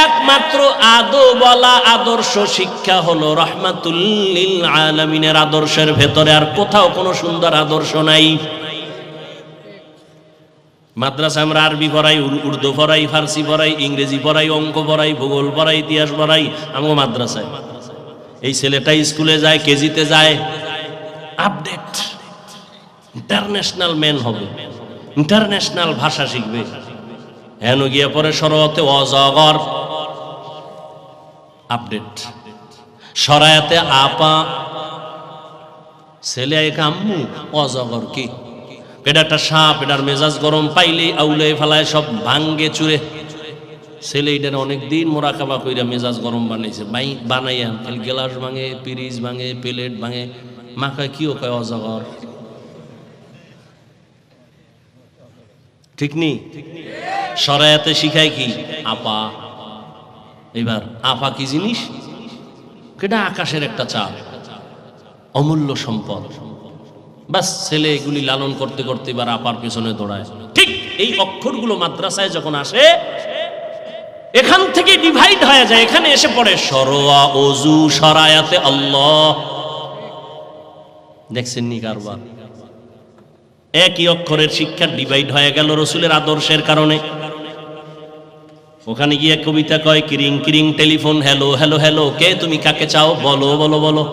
[SPEAKER 1] একমাত্র আদবওয়ালা আদর্শ শিক্ষা হলো রাহমাতুল লিল আলামিনের আদর্শের ভেতরে, আর কোথাও কোনো সুন্দর আদর্শ নাই। মাদ্রাসা আমরা আরবি পড়াই, উর্দু পড়াই, ফার্সি পড়াই, ইংরেজি পড়াই, অঙ্ক পড়াই, ভূগোল পড়াই, ইতিহাস পড়াই। আমার মাদ্রাসায় এই ছেলেটা স্কুলে যায়, কেজিতে যায়, আপডেট, ইন্টারন্যাশনাল ম্যান হবে, ইন্টারন্যাশনাল ভাষা শিখবে। হেন গিয়ে পরে সরতে অজগর, আপডেট। সরায়াতে আপা, ছেলে এক আম্মু, অজগর কি? এটা একটা সাপ, এটার মেজাজ গরম পাইলে আউলে ফেলায়, সব ভাঙ্গে চুরে। ছেলে এটার অনেকদিন মোরাকাবা কইরা মেজাজ গরম বানাইছে, বানাইয়া খালি গ্লাস ভাঙে, পিরিচ ভাঙে, প্লেট ভাঙে। মা কয় কি ও কয় অজগর, ঠিক নি? শরায়াতে শিখায় কি আপা। এবার আপা কি জিনিস? এটা আকাশের একটা চাপ, অমূল্য সম্পদ। বাস ছেলে এগুলি লালন করতে করতে এবার আপার পেছনে দৌড়ায়। ঠিক এই অক্ষরগুলো মাদ্রাসায় যখন আসে এখান থেকে ডিভাইড হয়ে যায়, এখানে এসে পড়ে সরোয়া ওযু শরায়াতে আল্লাহ। দেখছেন নি কারবার? একই অক্ষরের শিক্ষা ডিভাইড হয়ে গেল রাসূলের আদর্শের কারণে। ওখানে গিয়ে কবিতা কয় কিরিং কিরিং টেলিফোন, হ্যালো হ্যালো হ্যালো, কে তুমি কাকে চাও বলো বলো বলো।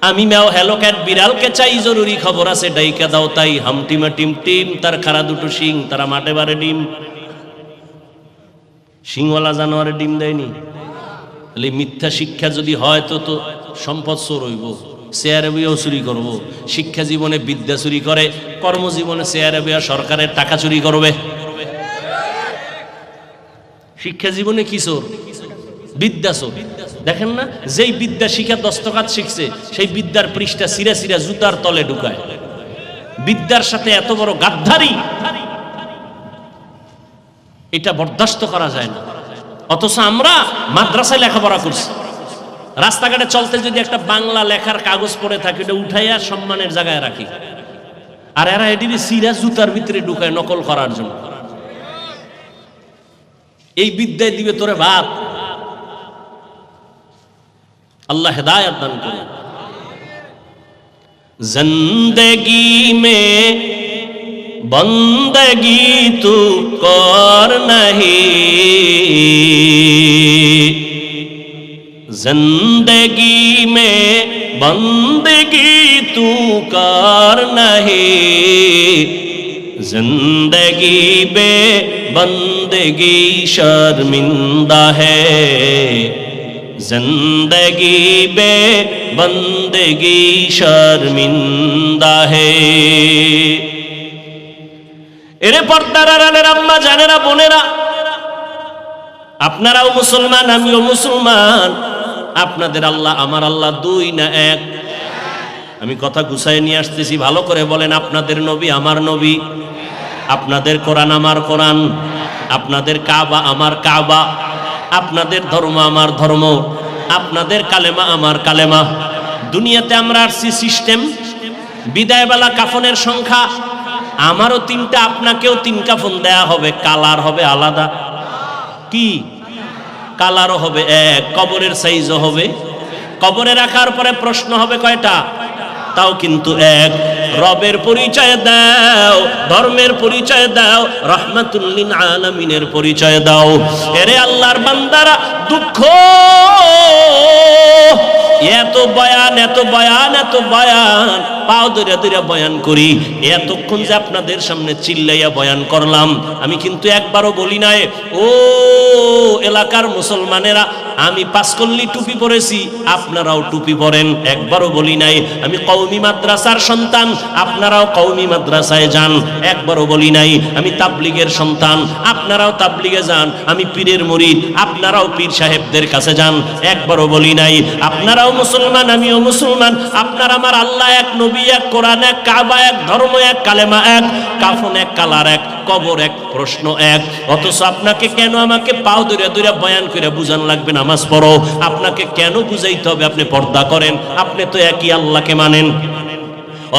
[SPEAKER 1] আমি ম্যাও হ্যালো ক্যাট বিড়ালকে চাই, জরুরি খবর আছে ডাইকা দাও তাই। হামটিমা টিম টিম, তার খাড়া দুটো শিং, তারা মাঠে বারে ডিম। শিংওয়ালা জানোয়ারে ডিম দেয়নি? তাহলে মিথ্যা শিক্ষা যদি হয় তো তো সম্পদ চোর হইব, চেয়ারে বইয়াও চুরি করবো। শিক্ষা জীবনে বিদ্যা চুরি করে, কর্মজীবনে চেয়ারে বইয়া সরকারের টাকা চুরি করবে। শিক্ষা জীবনে কি চোর? বিদ্যা চোর। দেখেন না, যেই বিদ্যা শিখা দস্তকাত শিখছে সেই বিদ্যার পৃষ্ঠা সিরা সিরা জুতার তলে ঢুকায়। বিদ্যার সাথে এত বড় গাদ্দারি, এটা বরদাস্ত করা যায় না। অথচ আমরা মাদ্রাসায় লেখাপড়া করছি, রাস্তাঘাটে চলতে যদি একটা বাংলা লেখার কাগজ পড়ে থাকে এটা উঠাইয়া সম্মানের জায়গায় রাখি, আর এরা এটি সিরা জুতার ভিতরে ঢুকায় নকল করার জন্য। এই বিদ্যায় দিবে তোরে ভাত। আল্লাহ হেদায়েত দান করুন। জিন্দেগি মে বন্দগি তু কর নাহি, জিন্দেগি মে বন্দগি তু কর নাহি, जिंदगी बे बंदगी शर्मिंदा है, जिंदगी बे बंदगी शर्मिंदा है। এরে পর্দার আড়ালের আম্মা জানেরা বোনেরা, আপনারাও মুসলমান আমিও মুসলমান। আপনাদের আল্লাহ আমার আল্লাহ দুই না এক? আমি কথা গুছায় নিয়ে আসতেছি, ভালো করে বলেন। আপনাদের নবী আমার নবী, আপনাদের কোরআন আমার কোরআন, আপনাদের কাবা আমার কাবা, আপনাদের ধর্ম আমার ধর্ম, আপনাদের কালেমা আমার কালেমা। দুনিয়াতে আমরা আসছি সিস্টেম, বিদায়বেলা কাফনের সংখ্যা আমারও 3টা, আপনাকেও 3 কাফন দেয়া হবে, কালার হবে আলাদা। কি কালারও হবে এক, কবরের সাইজও হবে। কবরে রাখার পরে প্রশ্ন হবে কয়টা? তাও কিন্তু এক। রবের পরিচয় দাও, ধর্মের পরিচয় দাও, রাহমাতুল লিল আলামিনের পরিচয় দাও। এরে আল্লাহর বান্দারা, দুঃখ এত বয়ান এত বয়ান এত বয়ান, পাও ধরে ধরে বয়ান করি। এতক্ষণ যে আপনাদের সামনে চিল্লাইয়া বয়ান করলাম, আমি কিন্তু একবারও বলি নাই ও এলাকার মুসলমানেরা আমি 5 কল্লি টুপি পরেছি, আপনারাও টুপি পরেন। একবারও বলি নাই আমি কওমি মাদ্রাসার সন্তান, আপনারাও কওমি মাদ্রাসায় যান। একবারও বলি নাই আমি তাবলিগের সন্তান, আপনারাও তাবলিগে যান। আমি পীরের মুরিদ, আপনারাও পীর সাহেবদের কাছে যান। একবারও বলি নাই আপনারাও মুসলমান আমিও মুসলমান, আপনার আমার আল্লাহ এক, নবী এক, কোরআন এক, কাবা এক, ধর্ম এক, কালেমা এক, কাফন এক, কালার এক, কবর এক, প্রশ্ন এক। অথচ আপনাকে কেন আমাকে পাও ধরে ধরে বয়ান করে বুঝান লাগবে নামাজ পড়ো? আপনাকে কেন বুঝাইতে হবে আপনি পর্দা করেন? আপনি তো একই আল্লাহকে মানেন।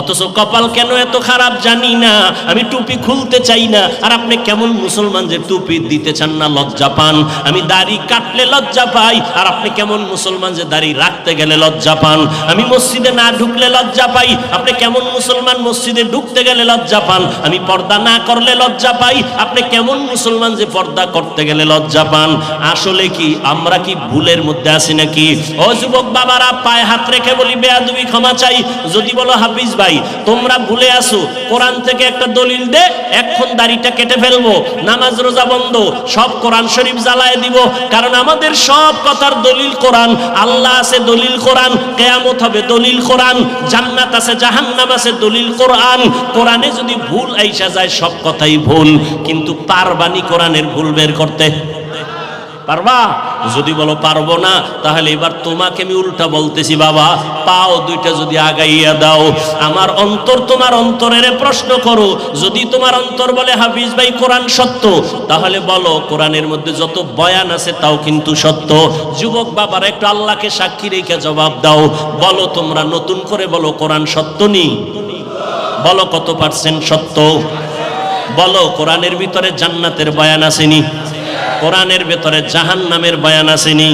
[SPEAKER 1] অথচ কপাল কেন এত খারাপ জানি না, আমি টুপি খুলতে চাই না। আর আপনি কেমন মুসলমান যে টুপি দিতে চান না, লজ্জা পান। আমি দাড়ি কাটলে লজ্জা পাই, আর আপনি কেমন মুসলমান যে দাড়ি রাখতে গেলে লজ্জা পান। আমি মসজিদে না ঢুকলে লজ্জা পাই, আপনি কেমন মুসলমান মসজিদে ঢুকতে গেলে লজ্জা পান। আমি পর্দা না করলে লজ্জা পাই, আপনি কেমন মুসলমান যে পর্দা করতে গেলে লজ্জা পান। আসলে কি আমরা কি ভুলের মধ্যে আছি নাকি? ও যুবক বাবারা, পায়ে হাত রেখে বলি বেয়াদবি ক্ষমা চাই। যদি বলো হাফিজ ভাই তোমরা ভুলে আসো, কোরআন থেকে একটা দলিল দে, এখন দাড়িটা কেটে ফেলবো, নামাজ রোজা বন্ধ, সব কোরআন শরীফ জ্বালায় দিব। কারণ আমাদের সব কথার দলিল কোরআন। আল্লাহ আছে দলিল কোরআন, কিয়ামত হবে দলিল কোরআন, জান্নাত আছে জাহান্নাম আছে দলিল কোরআন। কোরআনে যদি ভুল আইসা যায় সব কথাই ভুল, কিন্তু পারবানি কোরআনের ভুল বের করতে? পারবা? যদি বলো পারবো না, তাহলে এবার তোমাকে আমি উল্টা বলতেছি, বাবা পাও দুইটা যদি আগাইয়া দাও, আমার অন্তর তোমার অন্তরের প্রশ্ন করো। যদি তোমার অন্তর বলে হাফিজ ভাই কোরআন সত্য, তাহলে বলো কোরআনের মধ্যে যত বয়ান আছে তাও কিন্তু সত্য। যুবক বাবারা একটু আল্লাহকে সাক্ষী রেখে জবাব দাও, বলো তোমরা নতুন করে বলো কোরআন সত্য নি? বলো কত পার্সেন্ট সত্য? বলো কোরআনের ভিতরে জান্নাতের বয়ান আসেনি? কোরআনের ভিতরে জাহান্নামের বয়ান আসেনি?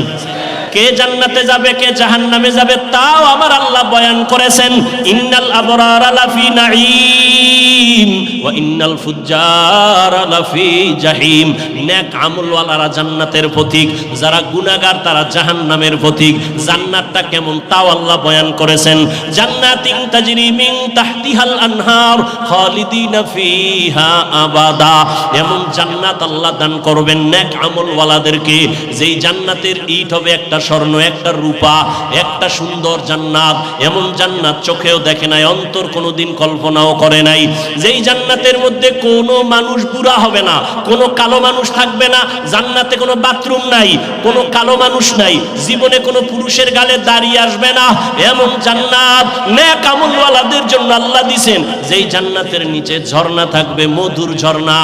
[SPEAKER 1] কে জান্নাতে যাবে কে জাহান্নামে যাবে তাও আমার আল্লাহ বয়ান করেছেন। ইন্নাল আবরারা লাফি নাঈম ওয়া ইন্নাল ফুজ্জারা লাফি জাহিম। নেক আমলওয়ালারা জান্নাতের পথিক, যারা গুনাহগার তারা জাহান্নামের পথিক। জান্নাতটা কেমন তাও আল্লাহ বয়ান করেছেন। জান্নাতিন তাজরি মিন তাহতিহাল আনহার খালিদিনা ফিহা আবাদা। এমন জান্নাত আল্লাহ দান করবেন নেক আমলওয়ালাদেরকে, যেই জান্নাতের ইট হবে একটা স্বর্ণ, একটা রূপা, একটা সুন্দর জান্নাত। এমন জান্নাত চোখেও দেখে নাই, অন্তর কোনোদিন কল্পনাও করে নাই। যেই জান্নাতের মধ্যে কোনো মানুষ বুড়া হবে না, কোনো কালো মানুষ থাকবে না, জান্নাতে কোনো বাথরুম নাই, কোনো কালো মানুষ নাই, জীবনে কোনো পুরুষের গালে দাঁড়িয়ে আসবে না। এমন জান্নাত নেক আমলওয়ালাদের জন্য আল্লাহ দিবেন। যেই জান্নাতের নিচে ঝর্ণা থাকবে, মধুর ঝর্ণা,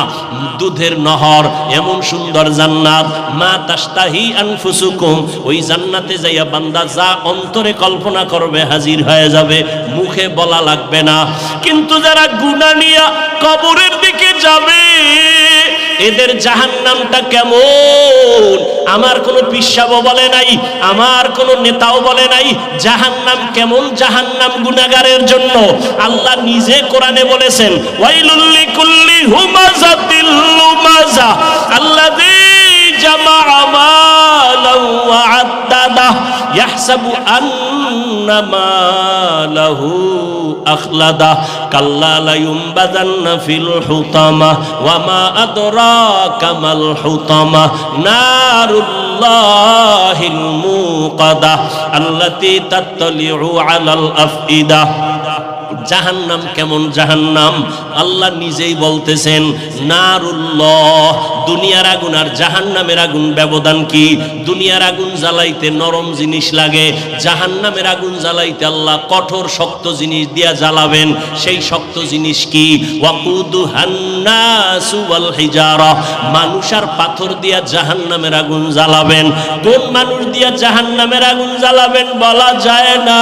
[SPEAKER 1] দুধের নহর, এমন সুন্দর জান্নাত। মা তাশতাহি আনফুসুকুম, ওই জান্নাতে যাইয়া বান্দা যা অন্তরে কল্পনা করবে হাজির হয়ে যাবে, মুখে বলা লাগবে না। কিন্তু যারা গুনাহ নিয়ে কবরের দিকে যাবে, এদের জাহান্নামটা কেমন আমার কোনো পিসাবও বলে নাই, আমার কোনো নেতাও বলে নাই। জাহান্নাম কেমন, জাহান্নাম গুনাহগারের জন্য আল্লাহ নিজে কোরআনে বলেছেন, ওয়াইলুল লিকুল্লি হুমাযাতিল লুমাযা আল্লাযী জামাআ মালান ওয়া আদ্দাদা ইয়াহসাবু আন্না মালাহু আখলাদা কাল্লা লা ইউনবাযান্না ফিল হুতামা ওয়া মা আদরাকা মাল হুতামা নারুল্লাহিল মুকাদা আল্লাতী তাত্তালিউ আলাল আফইদা। জাহান্নাম কেমন জাহান্নাম আল্লাহ নিজেই বলতেছেন। নারুল্লাহ, দুনিয়ার আগুন আর জাহান্নামের আগুন ব্যবধান কি? দুনিয়ার আগুন জ্বালাইতে নরম জিনিস লাগে, জাহান্নামের আগুন জ্বালাইতে আল্লাহ কঠোর শক্ত জিনিস দিয়া জ্বালাবেন। সেই শক্ত জিনিস কি? ওয়াকুদুহান নাসু ওয়াল হিজারা, মানুষ আর পাথর দিয়া জাহান্নামের আগুন জ্বালাবেন। কোন মানুষ দিয়া জাহান্নামের আগুন জ্বালাবেন বলা যায় না।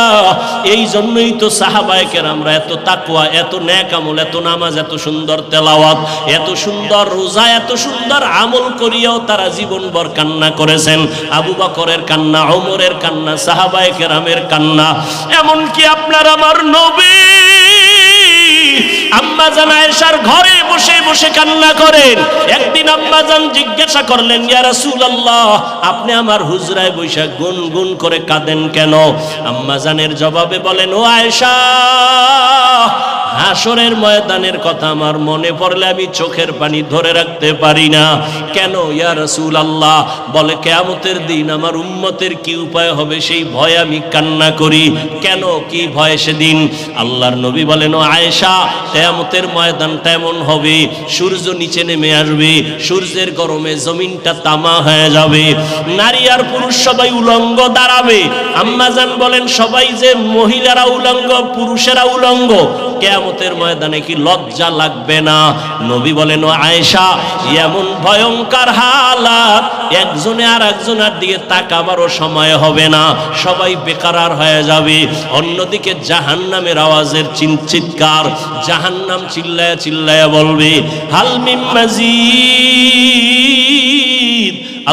[SPEAKER 1] এই জন্যই তো সাহাবায়ে কেরামরা এত তাকওয়া, এত নেক আমল, এত নামাজ, এত সুন্দর তেলাওয়াত, এত সুন্দর রোজা, এত সুন্দর আমল করিয়াও তারা জীবনভর কান্না করেছেন। আবু বকরের কান্না, ওমরের কান্না, সাহাবায়ে কেরামের কান্না। এমনকি আপনার আমার নবী আম্মা জান আয়েশার ঘরে বসে বসে কান্না করেন। একদিন আম্মা জান জিজ্ঞাসা করলেন, ইয়া রাসূলুল্লাহ, আপনি আমার হুজরায় বসে গুনগুন করে কাঁদেন কেন? আম্মা জানের জবাবে বলেন, ও আয়েশা, হাসরের ময়দানের কথা আমার মনে পড়লে আমি চোখের পানি ধরে রাখতে পারি না। কেন ইয়া রাসূলুল্লাহ? বলে কিয়ামতের দিন আমার উম্মতের কি উপায় হবে সেই ভয়ে আমি কান্না করি। কেন, কি ভয় সেদিন? আল্লাহর নবী বলেন, ও আয়েশা, কিয়ামতের ময়দানটা এমন হবে, সূর্য নিচে নেমে আসবে, সূর্যের গরমে জমিনটা তামা হয়ে যাবে, নারী আর পুরুষ সবাই উলঙ্গ দাঁড়াবে। আম্মা জান বলেন, সবাই যে মহিলারা উলঙ্গ, পুরুষেরা উলঙ্গ, কিয়ামতের ময়দানে কি লজ্জা লাগবে না? নবী বলেন, ও আয়েশা, এমন ভয়ঙ্কর হালাত, একজনে আর একজনের দিকে তাকাবারও সময় হবে না, সবাই বেকারার হয়ে যাবে। অন্যদিকে জাহান্নামের আওয়াজের চিৎকার, জাহান্নাম চিল্লায়া চিল্লায়া বলবে, হাল মিন মাজিদ।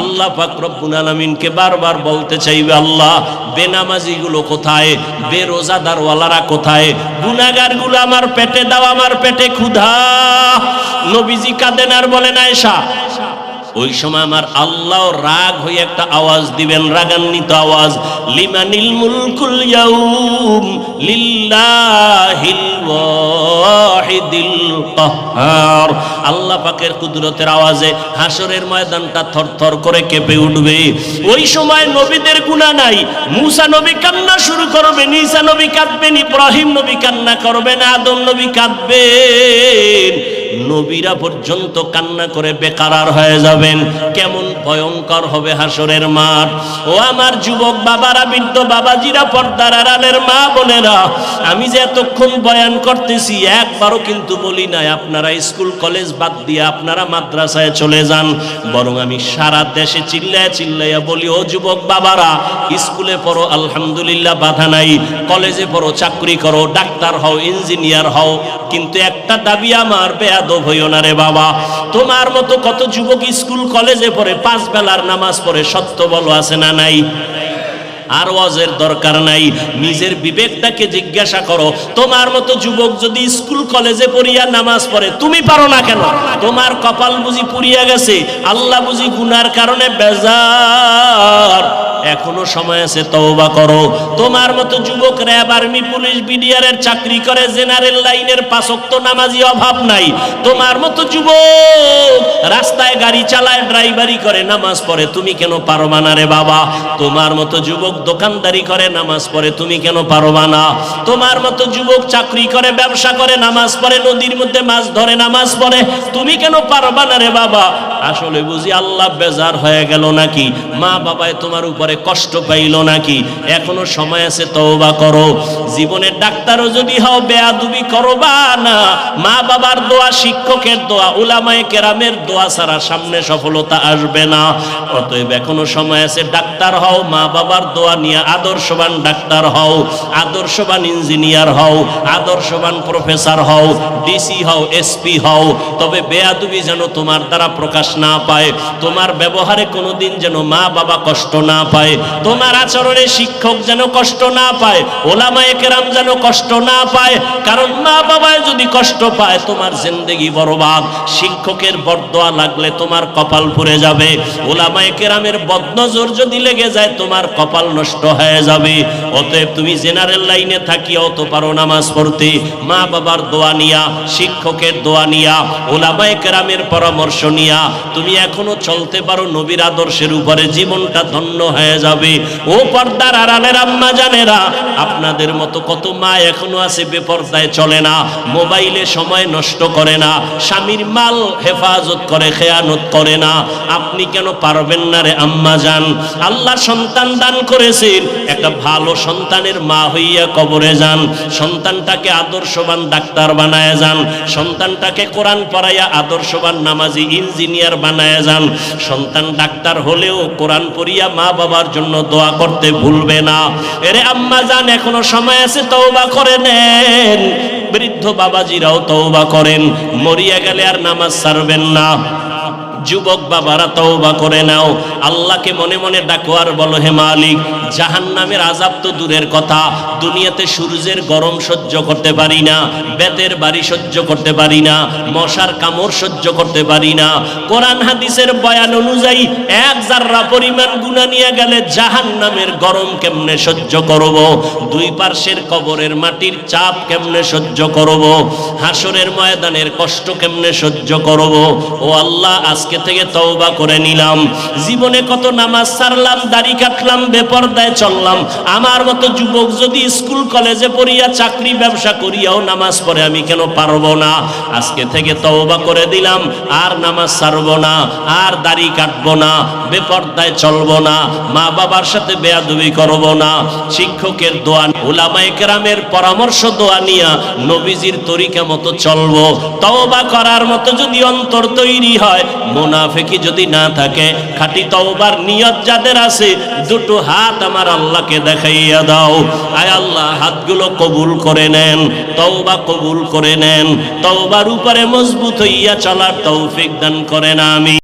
[SPEAKER 1] আল্লাহ পাক রব্বুল আলামিনকে বারবার বলতে চাইবে, আল্লাহ বেনামাজি গুলো কোথায়, বেরোজাদার ওয়ালারা কোথায়, গুনাহগার গুলো আমার পেটে দাও, আমার পেটে ক্ষুধা। নবীজি কাঁদেন আর বলেন, আয়েশা, ওই সময় আমার আল্লাহ রাগ হয়ে একটা আওয়াজ দিবেন, রাগান্বিত আওয়াজ, লিমানিল মুলকুল ইয়াউম লিল্লাহিল ওয়াহিদিল কাহ্হার। আল্লাহ পাকের কুদরতের আওয়াজে হাসরের ময়দানটা থরথর করে কেঁপে উঠবে। ওই সময় নবীদের গুনাহ নাই, মুসা নবী কান্না শুরু করবেন, ঈসা নবী কাঁদবেন, ইব্রাহিম নবী কান্না করবেন, আদম নবী কাঁদবেন। নবীরা পর্যন্ত কান্না করে বেকারার হয়ে যাবেন। কেমন ভয়ঙ্কর হবে হাসরের মাঠ। ও আমার যুবক বাবারা, বৃদ্ধ বাবাজিরা, পর্দার আড়ালের মা বোনেরা, আমি যে এতক্ষণ বয়ান করতেছি একবারও কিন্তু বলি নাই আপনারা স্কুল কলেজ বাদ দিয়ে আপনারা মাদ্রাসায় চলে যান, বরং আমি সারা দেশে চিল্লায় চিল্লাইয়া বলি, ও যুবক বাবারা, স্কুলে পড়ো আলহামদুলিল্লাহ বাধা নাই, কলেজে পড়ো, চাকরি করো, ডাক্তার হও, ইঞ্জিনিয়ার হও, কিন্তু একটা দাবি আমার, বেয়াদব হইও না রে বাবা। তোমার মতো কত যুবক স্কুল কলেজে পড়ে, 5 বেলার নামাজ পড়ে, সত্য বলো আছে না নাই? আর ওয়াজের দরকার নাই, নিজের বিবেকটাকে জিজ্ঞাসা করো। তোমার মতো যুবক যদি স্কুল কলেজে পড়িয়া নামাজ পড়ে, তুমি পারো না কেন? তোমার কপাল বুঝি পুড়িয়া গেছে, আল্লাহ বুঝি গুনার কারণে বেজার? এখনো সময় আছে, তওবা করো। তোমার মতো যুবক র্যাব, আর্মি, পুলিশ, বিডিআরের চাকরি করে, জেনারেল লাইনের 5 ওয়াক্ত নামাজি অভাব নাই। তোমার মতো যুবক রাস্তায় গাড়ি চালায়, ড্রাইভারি করে, নামাজ পড়ে, তুমি কেন পারবা না রে বাবা? তোমার মতো যুবক দোকানদারি করে, নামাজ পড়ে, তুমি কেন পারবা না? তোমার মতো যুবক চাকরি করে, ব্যবসা করে, নামাজ পড়ে, নদীর মধ্যে মাছ ধরে, নামাজ পড়ে, তুমি কেন পারবা না রে বাবা? আসলে বুঝি আল্লাহ বেজার হয়ে গেল নাকি? মা বাবায় তোমার উপরে কষ্ট পাইল নাকি? এখনো সময় আছে, তওবা করো। জীবনের ডাক্তারও যদি হও, বেয়াদবি করবা না। মা বাবার দোয়া, শিক্ষকের দোয়া, উলামায়ে কেরামের দোয়া ছাড়া সামনে সফলতা আসবে না। অতএব এখনো সময় আছে, ডাক্তার হও, মা বাবার দোয়া নিয়ে আদর্শবান ডাক্তার হও, আদর্শবান ইঞ্জিনিয়ার হও, আদর্শবান প্রফেসর হও, ডিসি হও, এসপি হও। তবে বেয়াদবি যেন তোমার দ্বারা প্রকাশ না পায়, তোমার ব্যবহারে কোনোদিন যেন মা বাবা কষ্ট না পায়, তোমার আচরণে শিক্ষক যেন কষ্ট না পায়, ওলামায়ে কেরাম যেন কষ্ট না পায়। কারণ মা বাবায় যদি কষ্ট পায়, তোমার জিন্দেগি বরবাদ। শিক্ষকের বদদোয়া লাগলে তোমার কপাল পুড়ে যাবে, ওলামায়ে কেরামের বদনজর যদি লেগে যায়, তোমার কপাল নষ্ট হয়ে যাবে। অতএব তুমি জেনারেল লাইনে থাকিও তো পারো নামাজ পড়তে, মা বাবার দোয়া নিয়া, শিক্ষকের দোয়া নিয়া, ওলামায়ে কেরামের পরামর্শ নিয়া তুমি এখনো চলতে পারো নবীর আদর্শের উপরে, জীবনটা ধন্য হয়ে যাবে। ও পর্দার আড়ালের আম্মা জানেরা, আপনাদের মতো কত মা এখনো আছে বেপর্দায় চলে না, মোবাইলে সময় নষ্ট করে না, স্বামীর মাল হেফাজত করে, খেয়ানত করে না। আপনি কেন পারবেন না রে আম্মা জান? আল্লাহ সন্তান দান করেছেন, একটা ভালো সন্তানের মা হইয়া কবরে যান, সন্তানটাকে আদর্শবান ডাক্তার বানায় যান, সন্তানটাকে কোরআন পড়াইয়া আদর্শবান নামাজি ইঞ্জিনিয়ার বানায় যান। সন্তান ডাক্তার হলেও কোরআন পড়িয়া মা বাবার জন্য দোয়া করতে ভুলবে না। এরে আম্মা জান, এখনো সময় আছে, তওবা করে নেন। বৃদ্ধ বাবাজিরাও তওবা করেন, মরিয়া গেলে আর নামাজ ছাড়বেন না। যুবক বাবারা তওবা করে নাও, আল্লাহকে মনে মনে ডাকো আর বলো, হে মালিক, জাহান্নামের আযাব তো দূরের কথা, দুনিয়াতে সূর্যের গরম সহ্য করতে পারি না, বেতের বাড়ি সহ্য করতে পারি না, মশার কামড় সহ্য করতে পারি না। কোরআন হাদিসের বয়ান অনুযায়ী 1 জাররা পরিমাণ গুনাহ নিয়ে গেলে জাহান্নামের গরম কেমনে সহ্য করব? 2 পার্শ্বের কবরের মাটির চাপ কেমনে সহ্য করব? হাসরের ময়দানের কষ্ট কেমনে সহ্য করব? ও আল্লাহ, আজকে থেকে তওবা করে নিলাম। জীবনে কত নামাজ ছাড়লাম, দাড়ি কাটলাম, বেপরদায় চললাম। আমার মতো যুবক যদি স্কুল কলেজে পড়িয়া, চাকরি ব্যবসা করিয়াও নামাজ পড়ে, আমি কেন পারবো না? আজকে থেকে তওবা করে দিলাম, আর নামাজ ছাড়বো না, আর দাড়ি কাটবো না, বেপরদায় চলবো না, মা বাবার সাথে বেয়াদবি করবো না, শিক্ষকের দোয়া, উলামায়ে কেরামের পরামর্শ দোয়া নিয়া নবীজির তরিকা মতো চলবো। তওবা করার মতো যদি অন্তর তৈরি হয়, মুনাফিকি যদি না থাকে, খাঁটি তওবার নিয়ত যাদের আছে, 2 হাত আমার আল্লাহকে দেখাইয়া দাও। আয় আল্লাহ, হাতগুলো কবুল করে নেন, তওবা কবুল করে নেন, তওবার উপরে মজবুত হইয়া চলার তৌফিক দান করেন, আমিন।